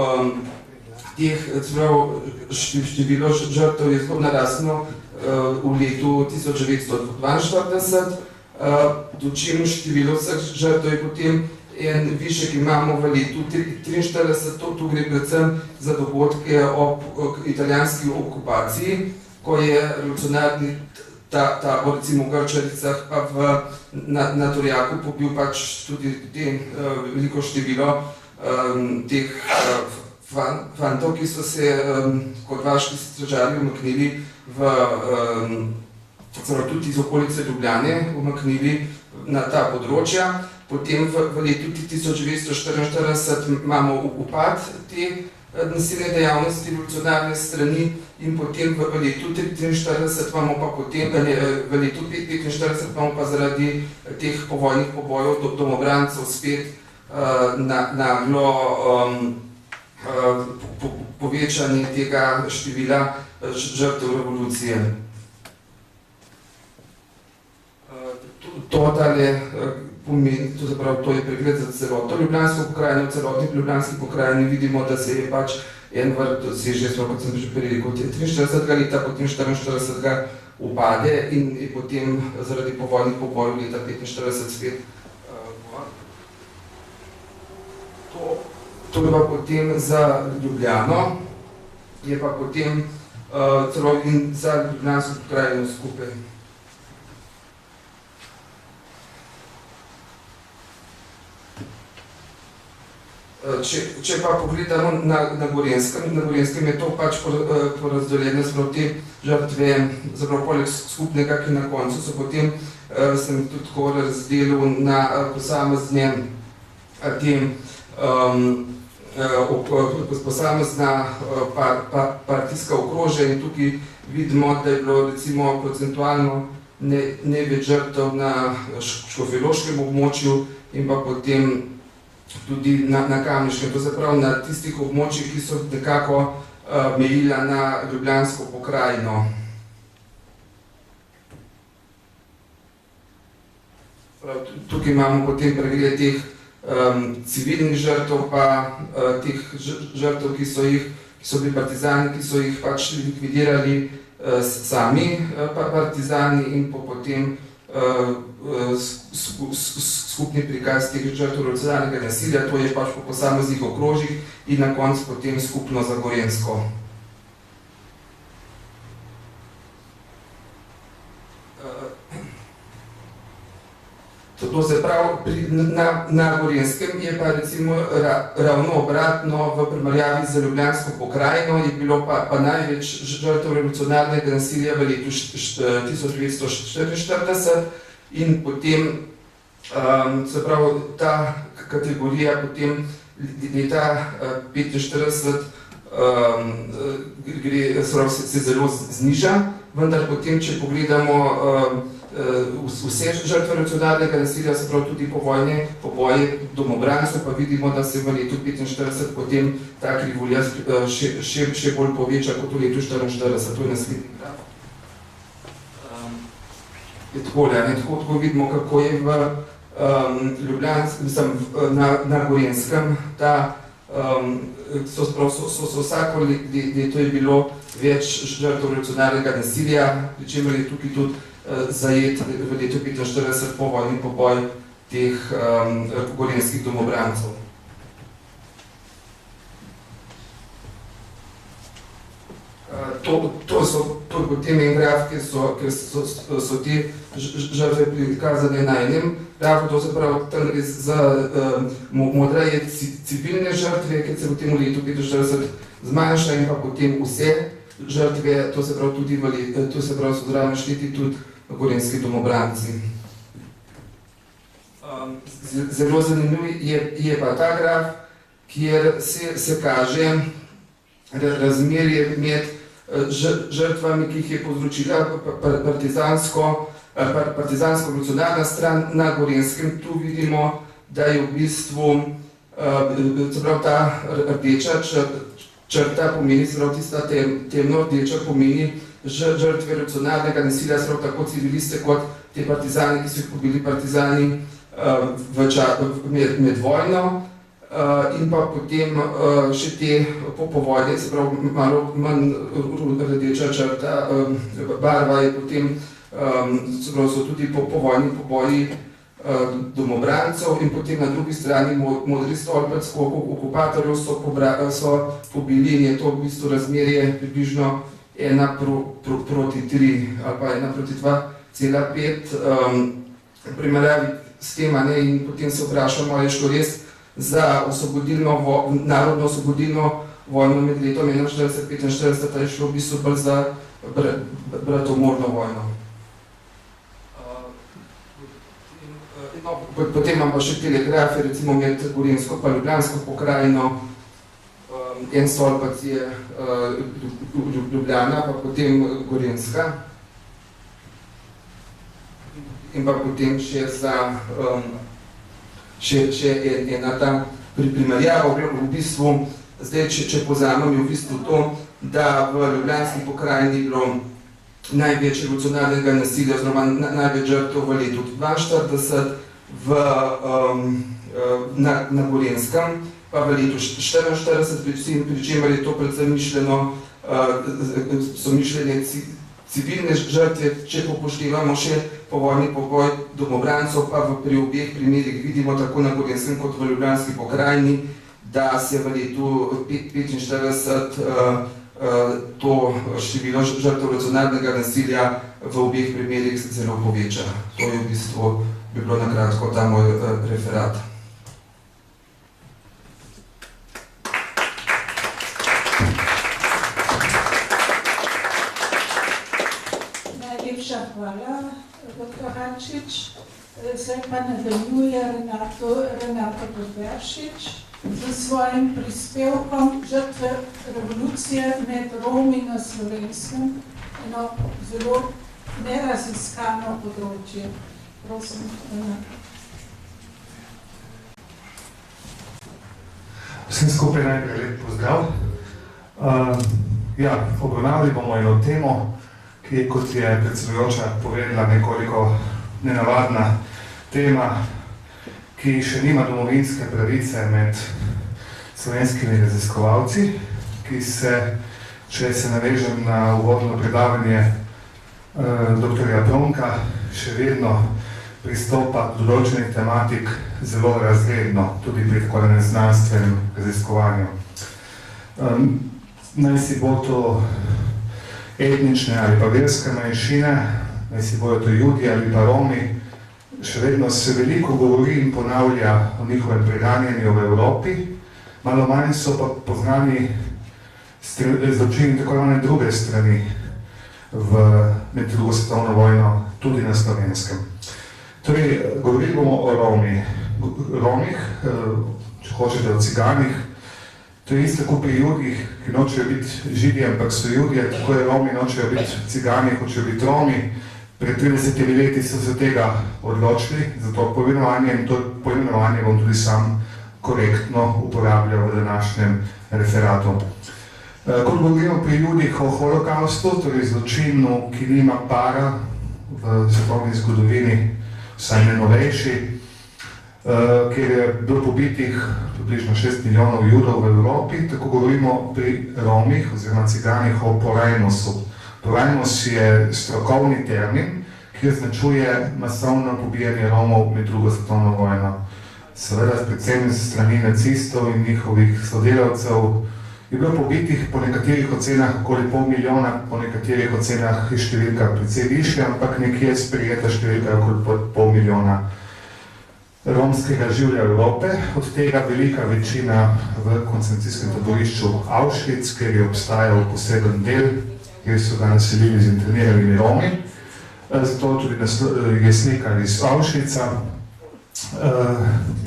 število žrtev je zelo naraslo v letu 1942, dočim število vseh žrtev je potem en višek imamo v letu 1943, tu gre predvsem za dogodke ob italijanski okupaciji, ko je revolucionarni tabor, recimo v Grčaricah, pa na Torjaku pobil pač tudi veliko število teh fantov, ki so se kot vaški stražarji umaknili tudi iz okolice Ljubljane, umaknili na ta področja. Potem v letu 1944 imamo upad te nasilne dejavnosti revolucionarne strani in potem v letu 1943 imamo pa potem, v letu 1945 imamo pa zaradi teh povojnih pobojov domobrancev spet naglo povečanje tega števila žrtev revolucije. To dalje pomeni, to je pregled za celoto Ljubljansko pokrajino, v celotni Ljubljanski pokrajini vidimo, da se je pač en vrt doseže, kot sem že prej rekel, 43. leta, potem 44. upade in potem zaradi povojnih pobojev leta 45 spet gor. To je pa potem za Ljubljano, je pa potem celo in za Ljubljansko pokrajino skupaj. Če pa pogledamo na Gorenjskem je to pač porazdeljeno sprav te žrtve, zaprav poleg skupnega, ki na koncu so potem, sem tudi tako razdelil na posamezne posamezna partijska okrožja in tukaj vidimo, da je bilo recimo procentualno največ žrtev na škofjeloškem območju in pa potem tudi na Kamniškem, to se pravi na tistih območjih, ki so nekako mejila na Ljubljansko pokrajino. Tukaj imamo potem pregled teh civilnih žrtev, pa teh žrtev, ki so bili partizani, ki so jih pač likvidirali sami partizani in potem skupni prikaz teh žrtev revolucionarnega nasilja, to je pač po posameznih okrožjih in na koncu potem skupno za Gorenjsko. To se pravi, na Gorenjskem je pa recimo ravno obratno v primerjavi z Ljubljansko pokrajino, je bilo pa največ žrtev revolucionarnega nasilja v letu 1944 in potem, se pravi, ta kategorija potem leta 1945 se zelo zniža, vendar potem, če pogledamo vse žrtve revolucionarnega nasilja, se pravi tudi poboje domobrancev, pa vidimo, da se v letu 1945 potem ta krivulja še bolj poveča kot v letu 1944. To je naslednji graf. Tako vidimo, kako je na Gorenjskem, so vsako leto je bilo več žrtev revolucionarnega nasilja, pri čemer je tukaj tudi zajet v letu 1945 povojni poboj teh gorenjskih domobrancev. To so potem en graf, ker so te žrtve prikazane na enem grafu, to se pravi, tam gre za modra je civilne žrtve, ker se potem v letu 1945 zmanjša in pa potem vse žrtve, to se pravi tudi to se pravi, so zraven šteti tudi gorenjski domobranci. Zelo zanimiv je pa ta graf, kjer se kaže razmerje med žrtvami, ki jih je povzročila partizansko-revolucionarna stran na Gorenjskem. Tu vidimo, da je v bistvu ta rdeča črta pomeni, tista temno rdeča pomeni žrtve revolucionarnega nasilja, tako civiliste kot te partizani, ki so jih pobili partizani med vojno. In pa potem še te povojne, se pravi malo manj rdeča črta, barva je potem, se pravi so tudi povojni poboji domobrancev in potem na drugi strani modri stolpec okupatorjev so pobili in je to v bistvu razmerje približno 1:3 ali pa 1:2,5 v primerjavi s tem, in potem se vprašamo, ali je šlo res za narodno osvobodilno vojno med letom 41-45, je šlo v bistvu bolj za bratomorno vojno. Potem imam pa še telegrafe, recimo med Gorenjsko pa Ljubljansko pokrajino. En stolpac je Ljubljana, pa potem Gorenjska. In pa potem še ena ta primerjava, v bistvu, zdaj, če povzamem, je v bistvu to, da v Ljubljanski pokrajini bilo največ revolucionarnega nasilja, oziroma največ žrtev v letu 1942 na Gorenskem, pa v letu 1944, pri čemer je to predvsem mišljeno, so mišljene civilne žrtve, če upoštevamo še povojni pokoj domobrancov, pa pri obeh primerih vidimo tako na Gorenskem kot v Ljubljanski pokrajini, da se v letu 1945 to število žrtev revolucionarnega nasilja v obeh primerih zelo poveča. To je v bistvu bi bilo na kratko ta moj referat. Najlepša hvala, dr. Hančič. Zdaj pa nadaljuje Renata Podberšič z svojim prispevkom Žrtve revolucije med Romi na Slovenskem, eno zelo neraziskano področje. Prosim, Renata. Vsem skupaj najprej lep pozdrav. Obravnavali bomo eno temo, ki, kot je predsedujoča povedala, nekoliko nenavadna tema, ki še nima domovinske pravice med slovenskimi raziskovalci, ki se, če se navežem na uvodno predavanje dr. Plonka, še vedno pristopa do določenih tematik zelo razredno, tudi pri tako znanstvenem raziskovanju. Naj si bo to etnične ali pa verske manjšine, naj si bojo to Judi ali pa Romi, še vedno se veliko govori in ponavlja o njihovem preganjanju v Evropi, malo manj so pa poznani zločini tako imenovane druge strani med drugo svetovno vojno, tudi na Slovenskem. Torej, govorili bomo o Romih, če hočete o ciganih. To je isto kot pri Judih, ki nočejo biti Židi, ampak so Judje, tako je Romi nočejo biti cigani, hočejo biti Romi. Pred 30 leti so se tega odločili, zato poimenovanje in to poimenovanje bom tudi sam korektno uporabljal v današnjem referatu. Ko govorimo pri Judih o holokaustu, torej zločinu, ki nima para v svetovni zgodovini, vsaj ne novejši, kjer je bilo pobitih približno 6 milijonov Judov v Evropi, tako govorimo pri Romih oziroma ciganih o porajmosu. Porajmos je strokovni termin, ki označuje masovno pobijanje Romov med drugo svetovno vojno. Seveda, predvsem s strani nacistov in njihovih sodelavcev, je bilo pobitih po nekaterih ocenah okoli pol milijona, po nekaterih ocenah je številka precej višja, ampak nekje je sprejeta številka okoli pol milijona romskega življa Evrope, od tega velika večina v koncentracijskem taborišču Auschwitz, kjer je obstajal poseben del, kjer so ga naselili z interniranimi Romi. Zato tudi je slika iz Auschwitza,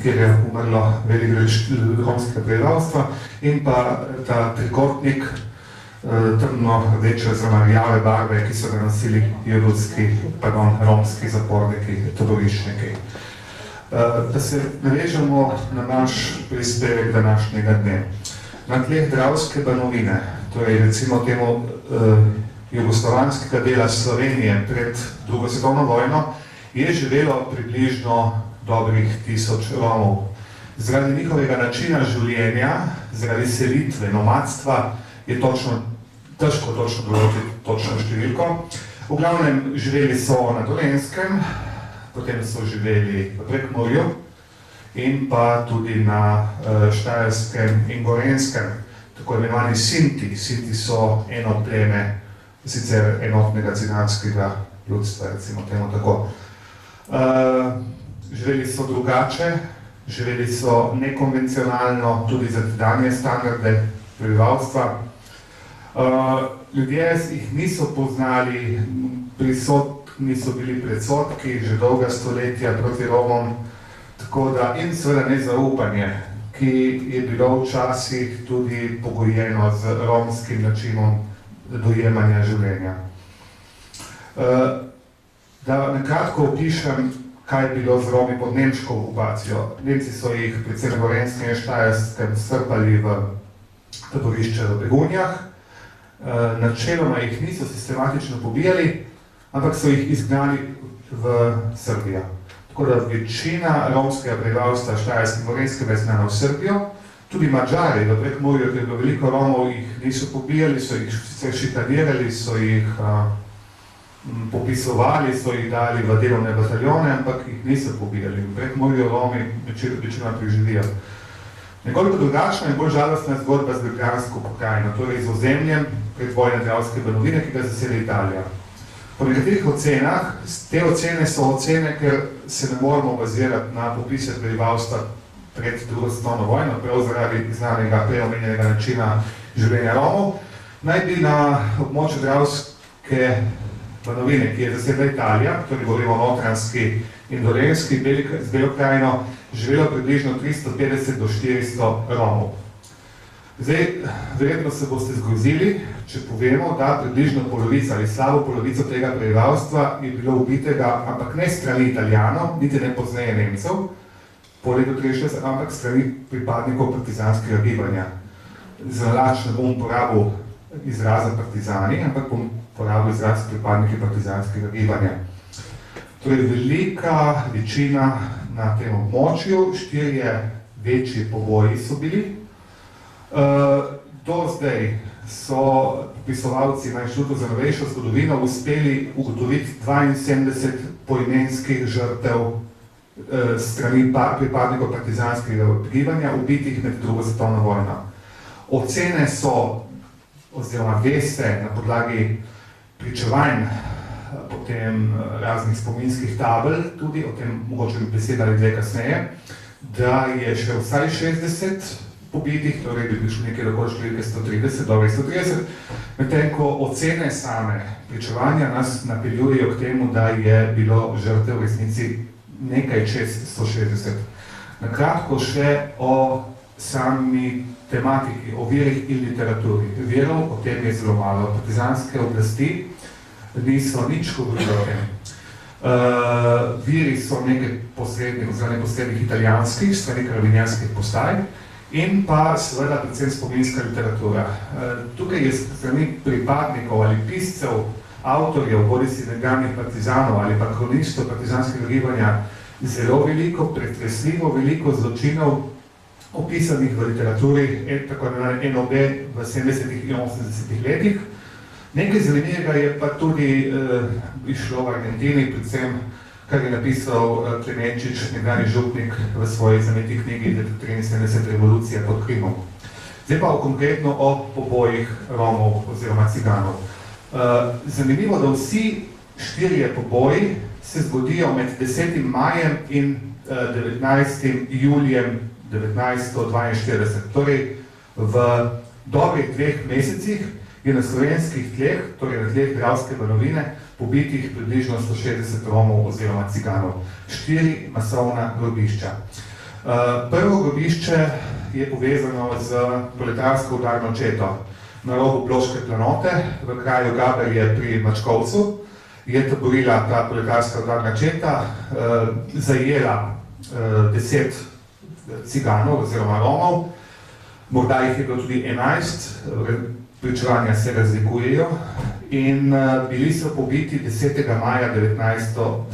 kjer je umrlo velik del romskega prebivalstva, in pa ta trikotnik temno-rdeče oziroma rjave barve, ki so ga nosili romski zaporniki, taboriščniki. Da se navežemo na naš prispevek današnjega dne. Na tleh Dravske banovine, torej recimo temu jugoslovanskega dela Slovenije pred drugo svetovno vojno, je živelo približno dobrih 1000 Romov. Zaradi njihovega načina življenja, zaradi selitve, nomadstva, je težko določiti točno številko. V glavnem živeli so na Dolenjskem, potem so živeli v Prekmurju in pa tudi na Štajerskem in Gorenskem, tako imenovani Sinti. Sinti so eno pleme, sicer enotnega ciganskega ljudstva, recimo temu tako. Živeli so drugače, živeli so nekonvencionalno, tudi za tedanje standarde, prebivalstva. Ljudje jih niso poznali, prisotni so bili predsodki že dolga stoletja proti Romom, tako da in seveda nezaupanje, ki je bilo včasih tudi pogojeno z romskim načinom dojemanja življenja. Da nekratko opišem, kaj je bilo z Romi pod nemško okupacijo. Nemci so jih predvsem na Gorenjskem in Štajerskem strpali v taborišče v Begunjah. Načeloma jih niso sistematično pobijali, ampak so jih izgnali v Srbijo. Tako da večina romskega prebivalstva Štajerske in Gorenjskega je izgnana v Srbijo. Tudi Madžari v Prekmurju, ker je bilo veliko Romov, jih niso pobijali, so jih sicer šikanirali, so jih popisovali, so jih dali v delovne bataljone, ampak jih niso pobijali. V Prekmurju Romi večino preživijo. Nekoliko drugačna in bolj žalostna zgodba z Ljubljansko pokrajino, torej z ozemljem predvojne Dravske Banovine, ki ga zasede Italija. Po nekaterih ocenah, te ocene so ocene, ker se ne moramo bazirati na popise prebivalstva pred drugo svetovno vojno, prav zaradi znanega preomenjenega načina življenja Romov, naj bi na območju Dravske Banovine, ki je zasedla Italija, torej govorimo o Notranjski in Dolenjski z Belo krajino, živelo približno 350 do 400 Romov. Zdaj, verjetno se boste zgrozili, če povemo, da približno polovica ali slabo polovico tega prebivalstva je bilo ubitega, ampak ne strani Italijanov, niti ne pozneje Nemcev, po letu 1943, ampak strani pripadnikov partizanskega gibanja. Zanalač ne bom uporabil izraza partizani, ampak bom uporabil izraz pripadniki partizanskega gibanja. Torej, velika večina na tem območju, 4 večji poboji so bili. Do zdaj so popisovalci na Inštitutu za novejšo zgodovino uspeli ugotoviti 72 poimenskih žrtev strani pripadnikov partizanskega gibanja, ubitih med drugo svetovno vojno. Ocene so, oziroma veste na podlagi pričevanj, potem raznih spominskih tabel, tudi o tem mogoče beseda ali dve kasneje, da je še vsaj 60 pobitih, torej bi prišli nekaj do številke 130, dobro 130, medtem ko ocene same pričevanja nas napeljujejo k temu, da je bilo žrtev v resnici nekaj čez 160. Na kratko še o sami tematiki, o virih in literaturi. Virov, o tem je zelo malo. Partizanske oblasti niso nič govorili o tem. Viri so nekaj posrednih, oziroma neposrednih italijanskih, strani karabinjanskih postaj, in pa seveda predvsem spominska literatura. Tukaj je strani pripadnikov ali piscev, avtorjev, bodisi nekdanjih partizanov ali pa kronistov partizanskega gibanja zelo veliko, pretresljivo veliko zločinov opisanih v literaturi, tako imenovane NOB v 70. in 80. letih. Nekaj zanimivega je pa tudi išlo v Argentini, predvsem kar je napisal Klemenčič, nekdanji župnik v svoji znameti knjigi 73. revolucija pod Krimom. Zdaj pa konkretno o pobojih Romov oziroma Ciganov. Zanimivo, da vsi 4 poboji se zgodijo med 10. majem in 19. julijem 1942. Torej v dobrih 2 mesecih je na slovenskih tleh, torej na tleh Dravske Banovine, pobitih približno 160 Romov oziroma Ciganov. 4 masovna grobišča. Prvo grobišče je povezano z proletarsko udarno četo. Na robu Bloške planote, v kraju Gaberje pri Mačkovcu, je taborila ta proletarska udarna četa, zajela 10 Ciganov oziroma Romov, morda jih je bilo tudi 11, pričevanja se razlikujejo, in bili so pobiti 10. maja 1942. To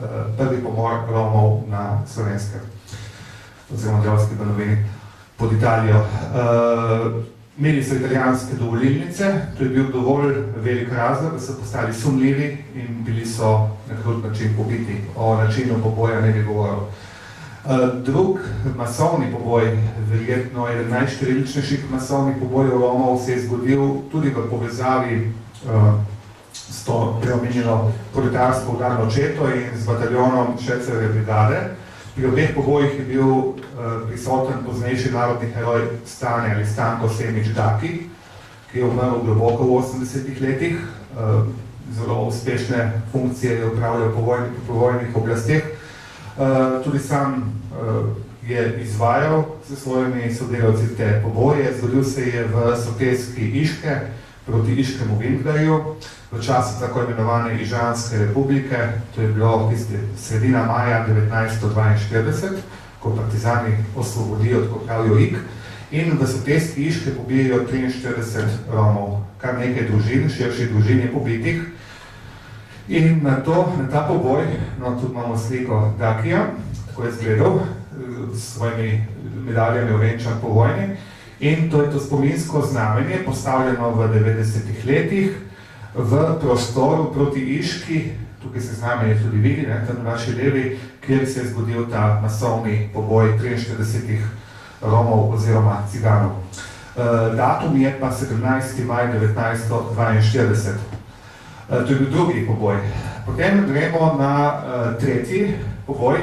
je prvi pomor Romov na Slovenskem, oziroma Dravski Banovini pod Italijo. Imeli so italijanske dovolilnice, to je bil dovolj velik razlog, da so postali sumljivi in bili so na krut način pobiti. O načinu poboja ne bi govoril. Drug masovni poboj, verjetno eden najštevilčnejših masovnih pobojev Romov, se je zgodil tudi v povezavi s to preomenjeno proletarsko udarno četo in z bataljonom Šecerove brigade. Pri obeh pobojih je bil prisoten poznejši narodni heroj Stane ali Stanko Semič Daki, ki je umrl globoko v 80-ih letih. Zelo uspešne funkcije je upravljal po vojnih oblasteh. Tudi sam je izvajal s svojimi sodelavci te poboje. Zgodil se je v soteski Iške proti Iškemu Vintgarju v času tako imenovane Ižanske republike. To je bilo sredina maja 1942, ko partizani osvobodijo, tako pravijo Ik. In v soteski Iške pobijajo 43 Romov, kar nekaj družin, širših družin je pobitih. In na ta poboj, tudi imamo sliko Dakija, tako je izgledal, s svojimi medaljami ovenčan po vojni. In to je to spominsko znamenje, postavljeno v 90-ih letih v prostoru proti Iški, tukaj se znamenje tudi vidi, tam na vaši levi, kjer se je zgodil ta masovni poboj 43 Romov oziroma Ciganov. Datum je pa 17. maj 1942. To je bil drugi poboj. Potem gremo na tretji poboj,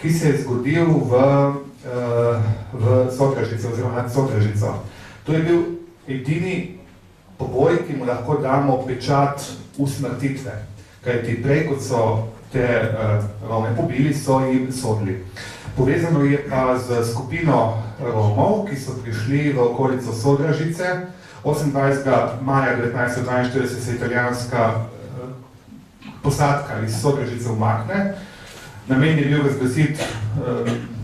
ki se je zgodil v Sodražici oziroma nad Sodražico. To je bil edini poboj, ki mu lahko damo pečat usmrtitve. Kajti prej, kot so te Rome pobili, so jim sodili. Povezano je pa z skupino Romov, ki so prišli v okolico Sodražice. 28. maja 1942 se italijanska posadka iz Sodražice umakne. Namen je bil razglasiti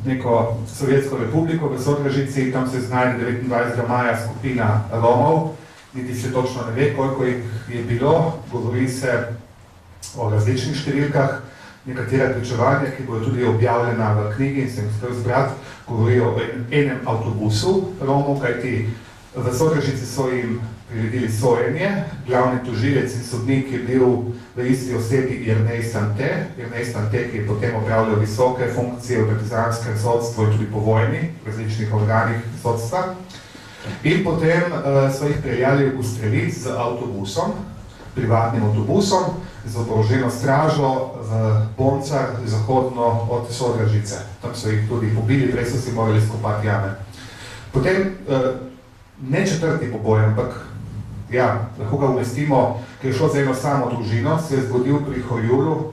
neko sovjetsko republiko v Sodražici, tam se znajde 29. maja skupina Romov, niti se točno ne ve, koliko jih je bilo, govori se o različnih številkah. Nekatera pričevanja, ki bodo tudi objavljena v knjigi in se jim uspel zbrati, govorijo o enem avtobusu Romov, kajti v Sodražici so jim priredili sojenje. Glavni tožilec in sodnik je bil v isti osebi Jernej Stante, ki je potem opravljal visoke funkcije v partizanskem sodstvu in tudi po vojni, v različnih organih sodstva. In potem so jih peljali v Strelic z avtobusom, privatnim avtobusom, z oboroženo stražo v Boncar, zahodno od Sodražice. Tam so jih tudi pobili, prej so si morali skopati jame. Potem, ne četrti poboj, ampak lahko ga umestimo, ker je šlo za eno samo družino, se je zgodil pri Horjulu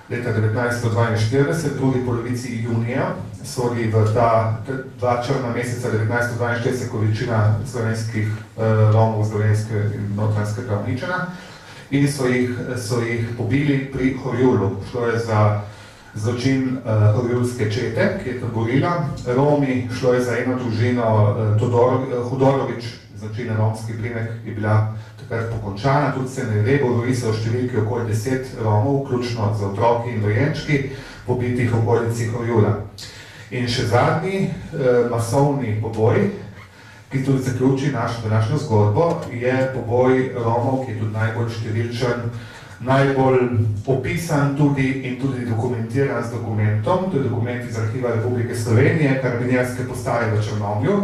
leta 1942, drugi polovici junija, sodi v ta dva črna meseca 1942, ko večina slovenskih Romov z Dolenjske in Notranjskega uničena. In so jih pobili pri Horjulu. Šlo je za zločin horjulske čete, ki je taborila Romi. Šlo je za eno družino Hudorovič, zločina romski primek, je bila takrat pokončana. Tudi se ne ve, govori se o številki okoli 10 Romov, vključno z otroki in dojenčki, pobitih v okolici Horjula. In še zadnji masovni poboj, ki tudi zaključi našo današnjo zgodbo, je poboj Romov, ki je tudi najbolj številčen, najbolj opisan tudi in tudi dokumentiran z dokumentom. To je dokument iz Arhiva Republike Slovenije, Karabinjerske postaje v Črnomlju.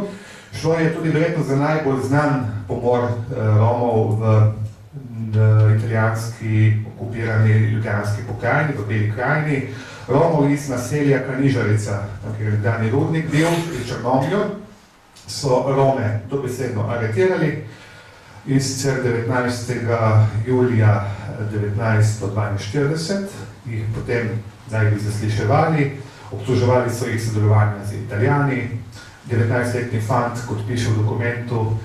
Šlo je tudi verjetno za najbolj znan pomor Romov v italijanski okupirani Ljubljanski pokrajini, v Beli krajini. Romov iz naselja Kanižarica, kjer je nekdanji rudnik bil, v Črnomlju, so Rome dobesedno aretirali in sicer 19. julija 1942, jih potem naj bi zasliševali, obtoževali so jih sodelovanja z Italijani. 19-letni fant, kot piše v dokumentu,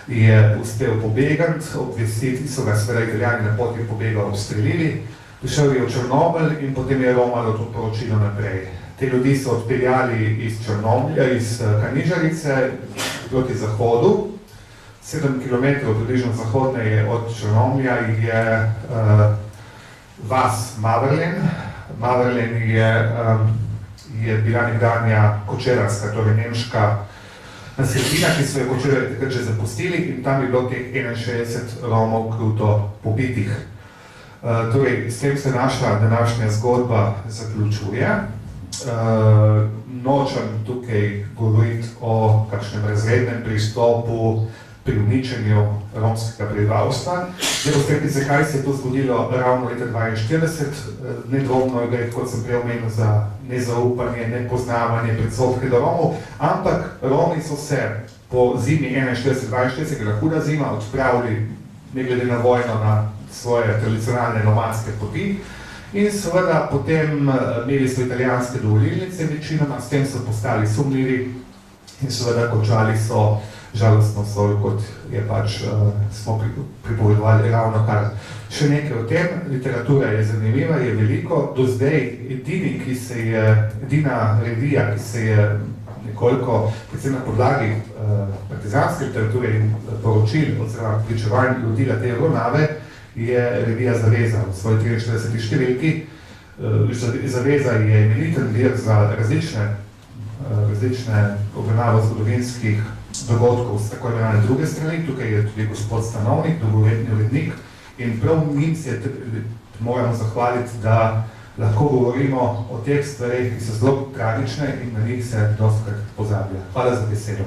je uspel pobegati, obvestiti so ga seveda Italijani na poti pobega obstrelili, prišel je v Črnomelj in potem je romalo to poročilo naprej. Te ljudi so odpeljali iz Črnomlja, iz Kanižarice proti zahodu. 7 km približno zahodneje od Črnomlja je vas Maverlen. Maverlen je bila nekdanja kočerarska, torej nemška naselbina, ki so jo kočerarji takrat že zapustili in tam je bilo teh 61 Romov kruto pobitih. Torej, s tem se naša današnja zgodba zaključuje. Nočem tukaj govoriti o kakšnem razrednem pristopu pri uničenju romskega prebivalstva. Zdaj boste rekli, zakaj se je to zgodilo ravno leta 1942, nedvomno gre, kot sem prej omenil, za nezaupanje, nepoznavanje, predsodke do Romov, ampak Romi so se po zimi 41-42, ki je huda zima, odpravili, ne glede na vojno, na svoje tradicionalne nomadske poti in seveda potem imeli so italijanske dovolilnice večinoma, s tem so postali sumljivi in seveda končali so žalostno sojo, kot je pač smo pripovedovali ravno kar. Še nekaj o tem, literatura je zanimiva, je veliko, do zdaj edina revija, ki se je nekoliko, predvsem na podlagi partizanske literature in poročil oziroma pričevanj lotila te obravnave, je revija Zaveza v svoji 43. številki. Zaveza je imeniten vir za različne obravnave zgodovinskih dogodkov z tako imenovane druge strani. Tukaj je tudi gospod Stanovnik, dolgoletni urednik, in prav njim se moramo zahvaliti, da lahko govorimo o teh stvareh, ki so zelo tragične in na njih se dostikrat pozablja. Hvala za besedo.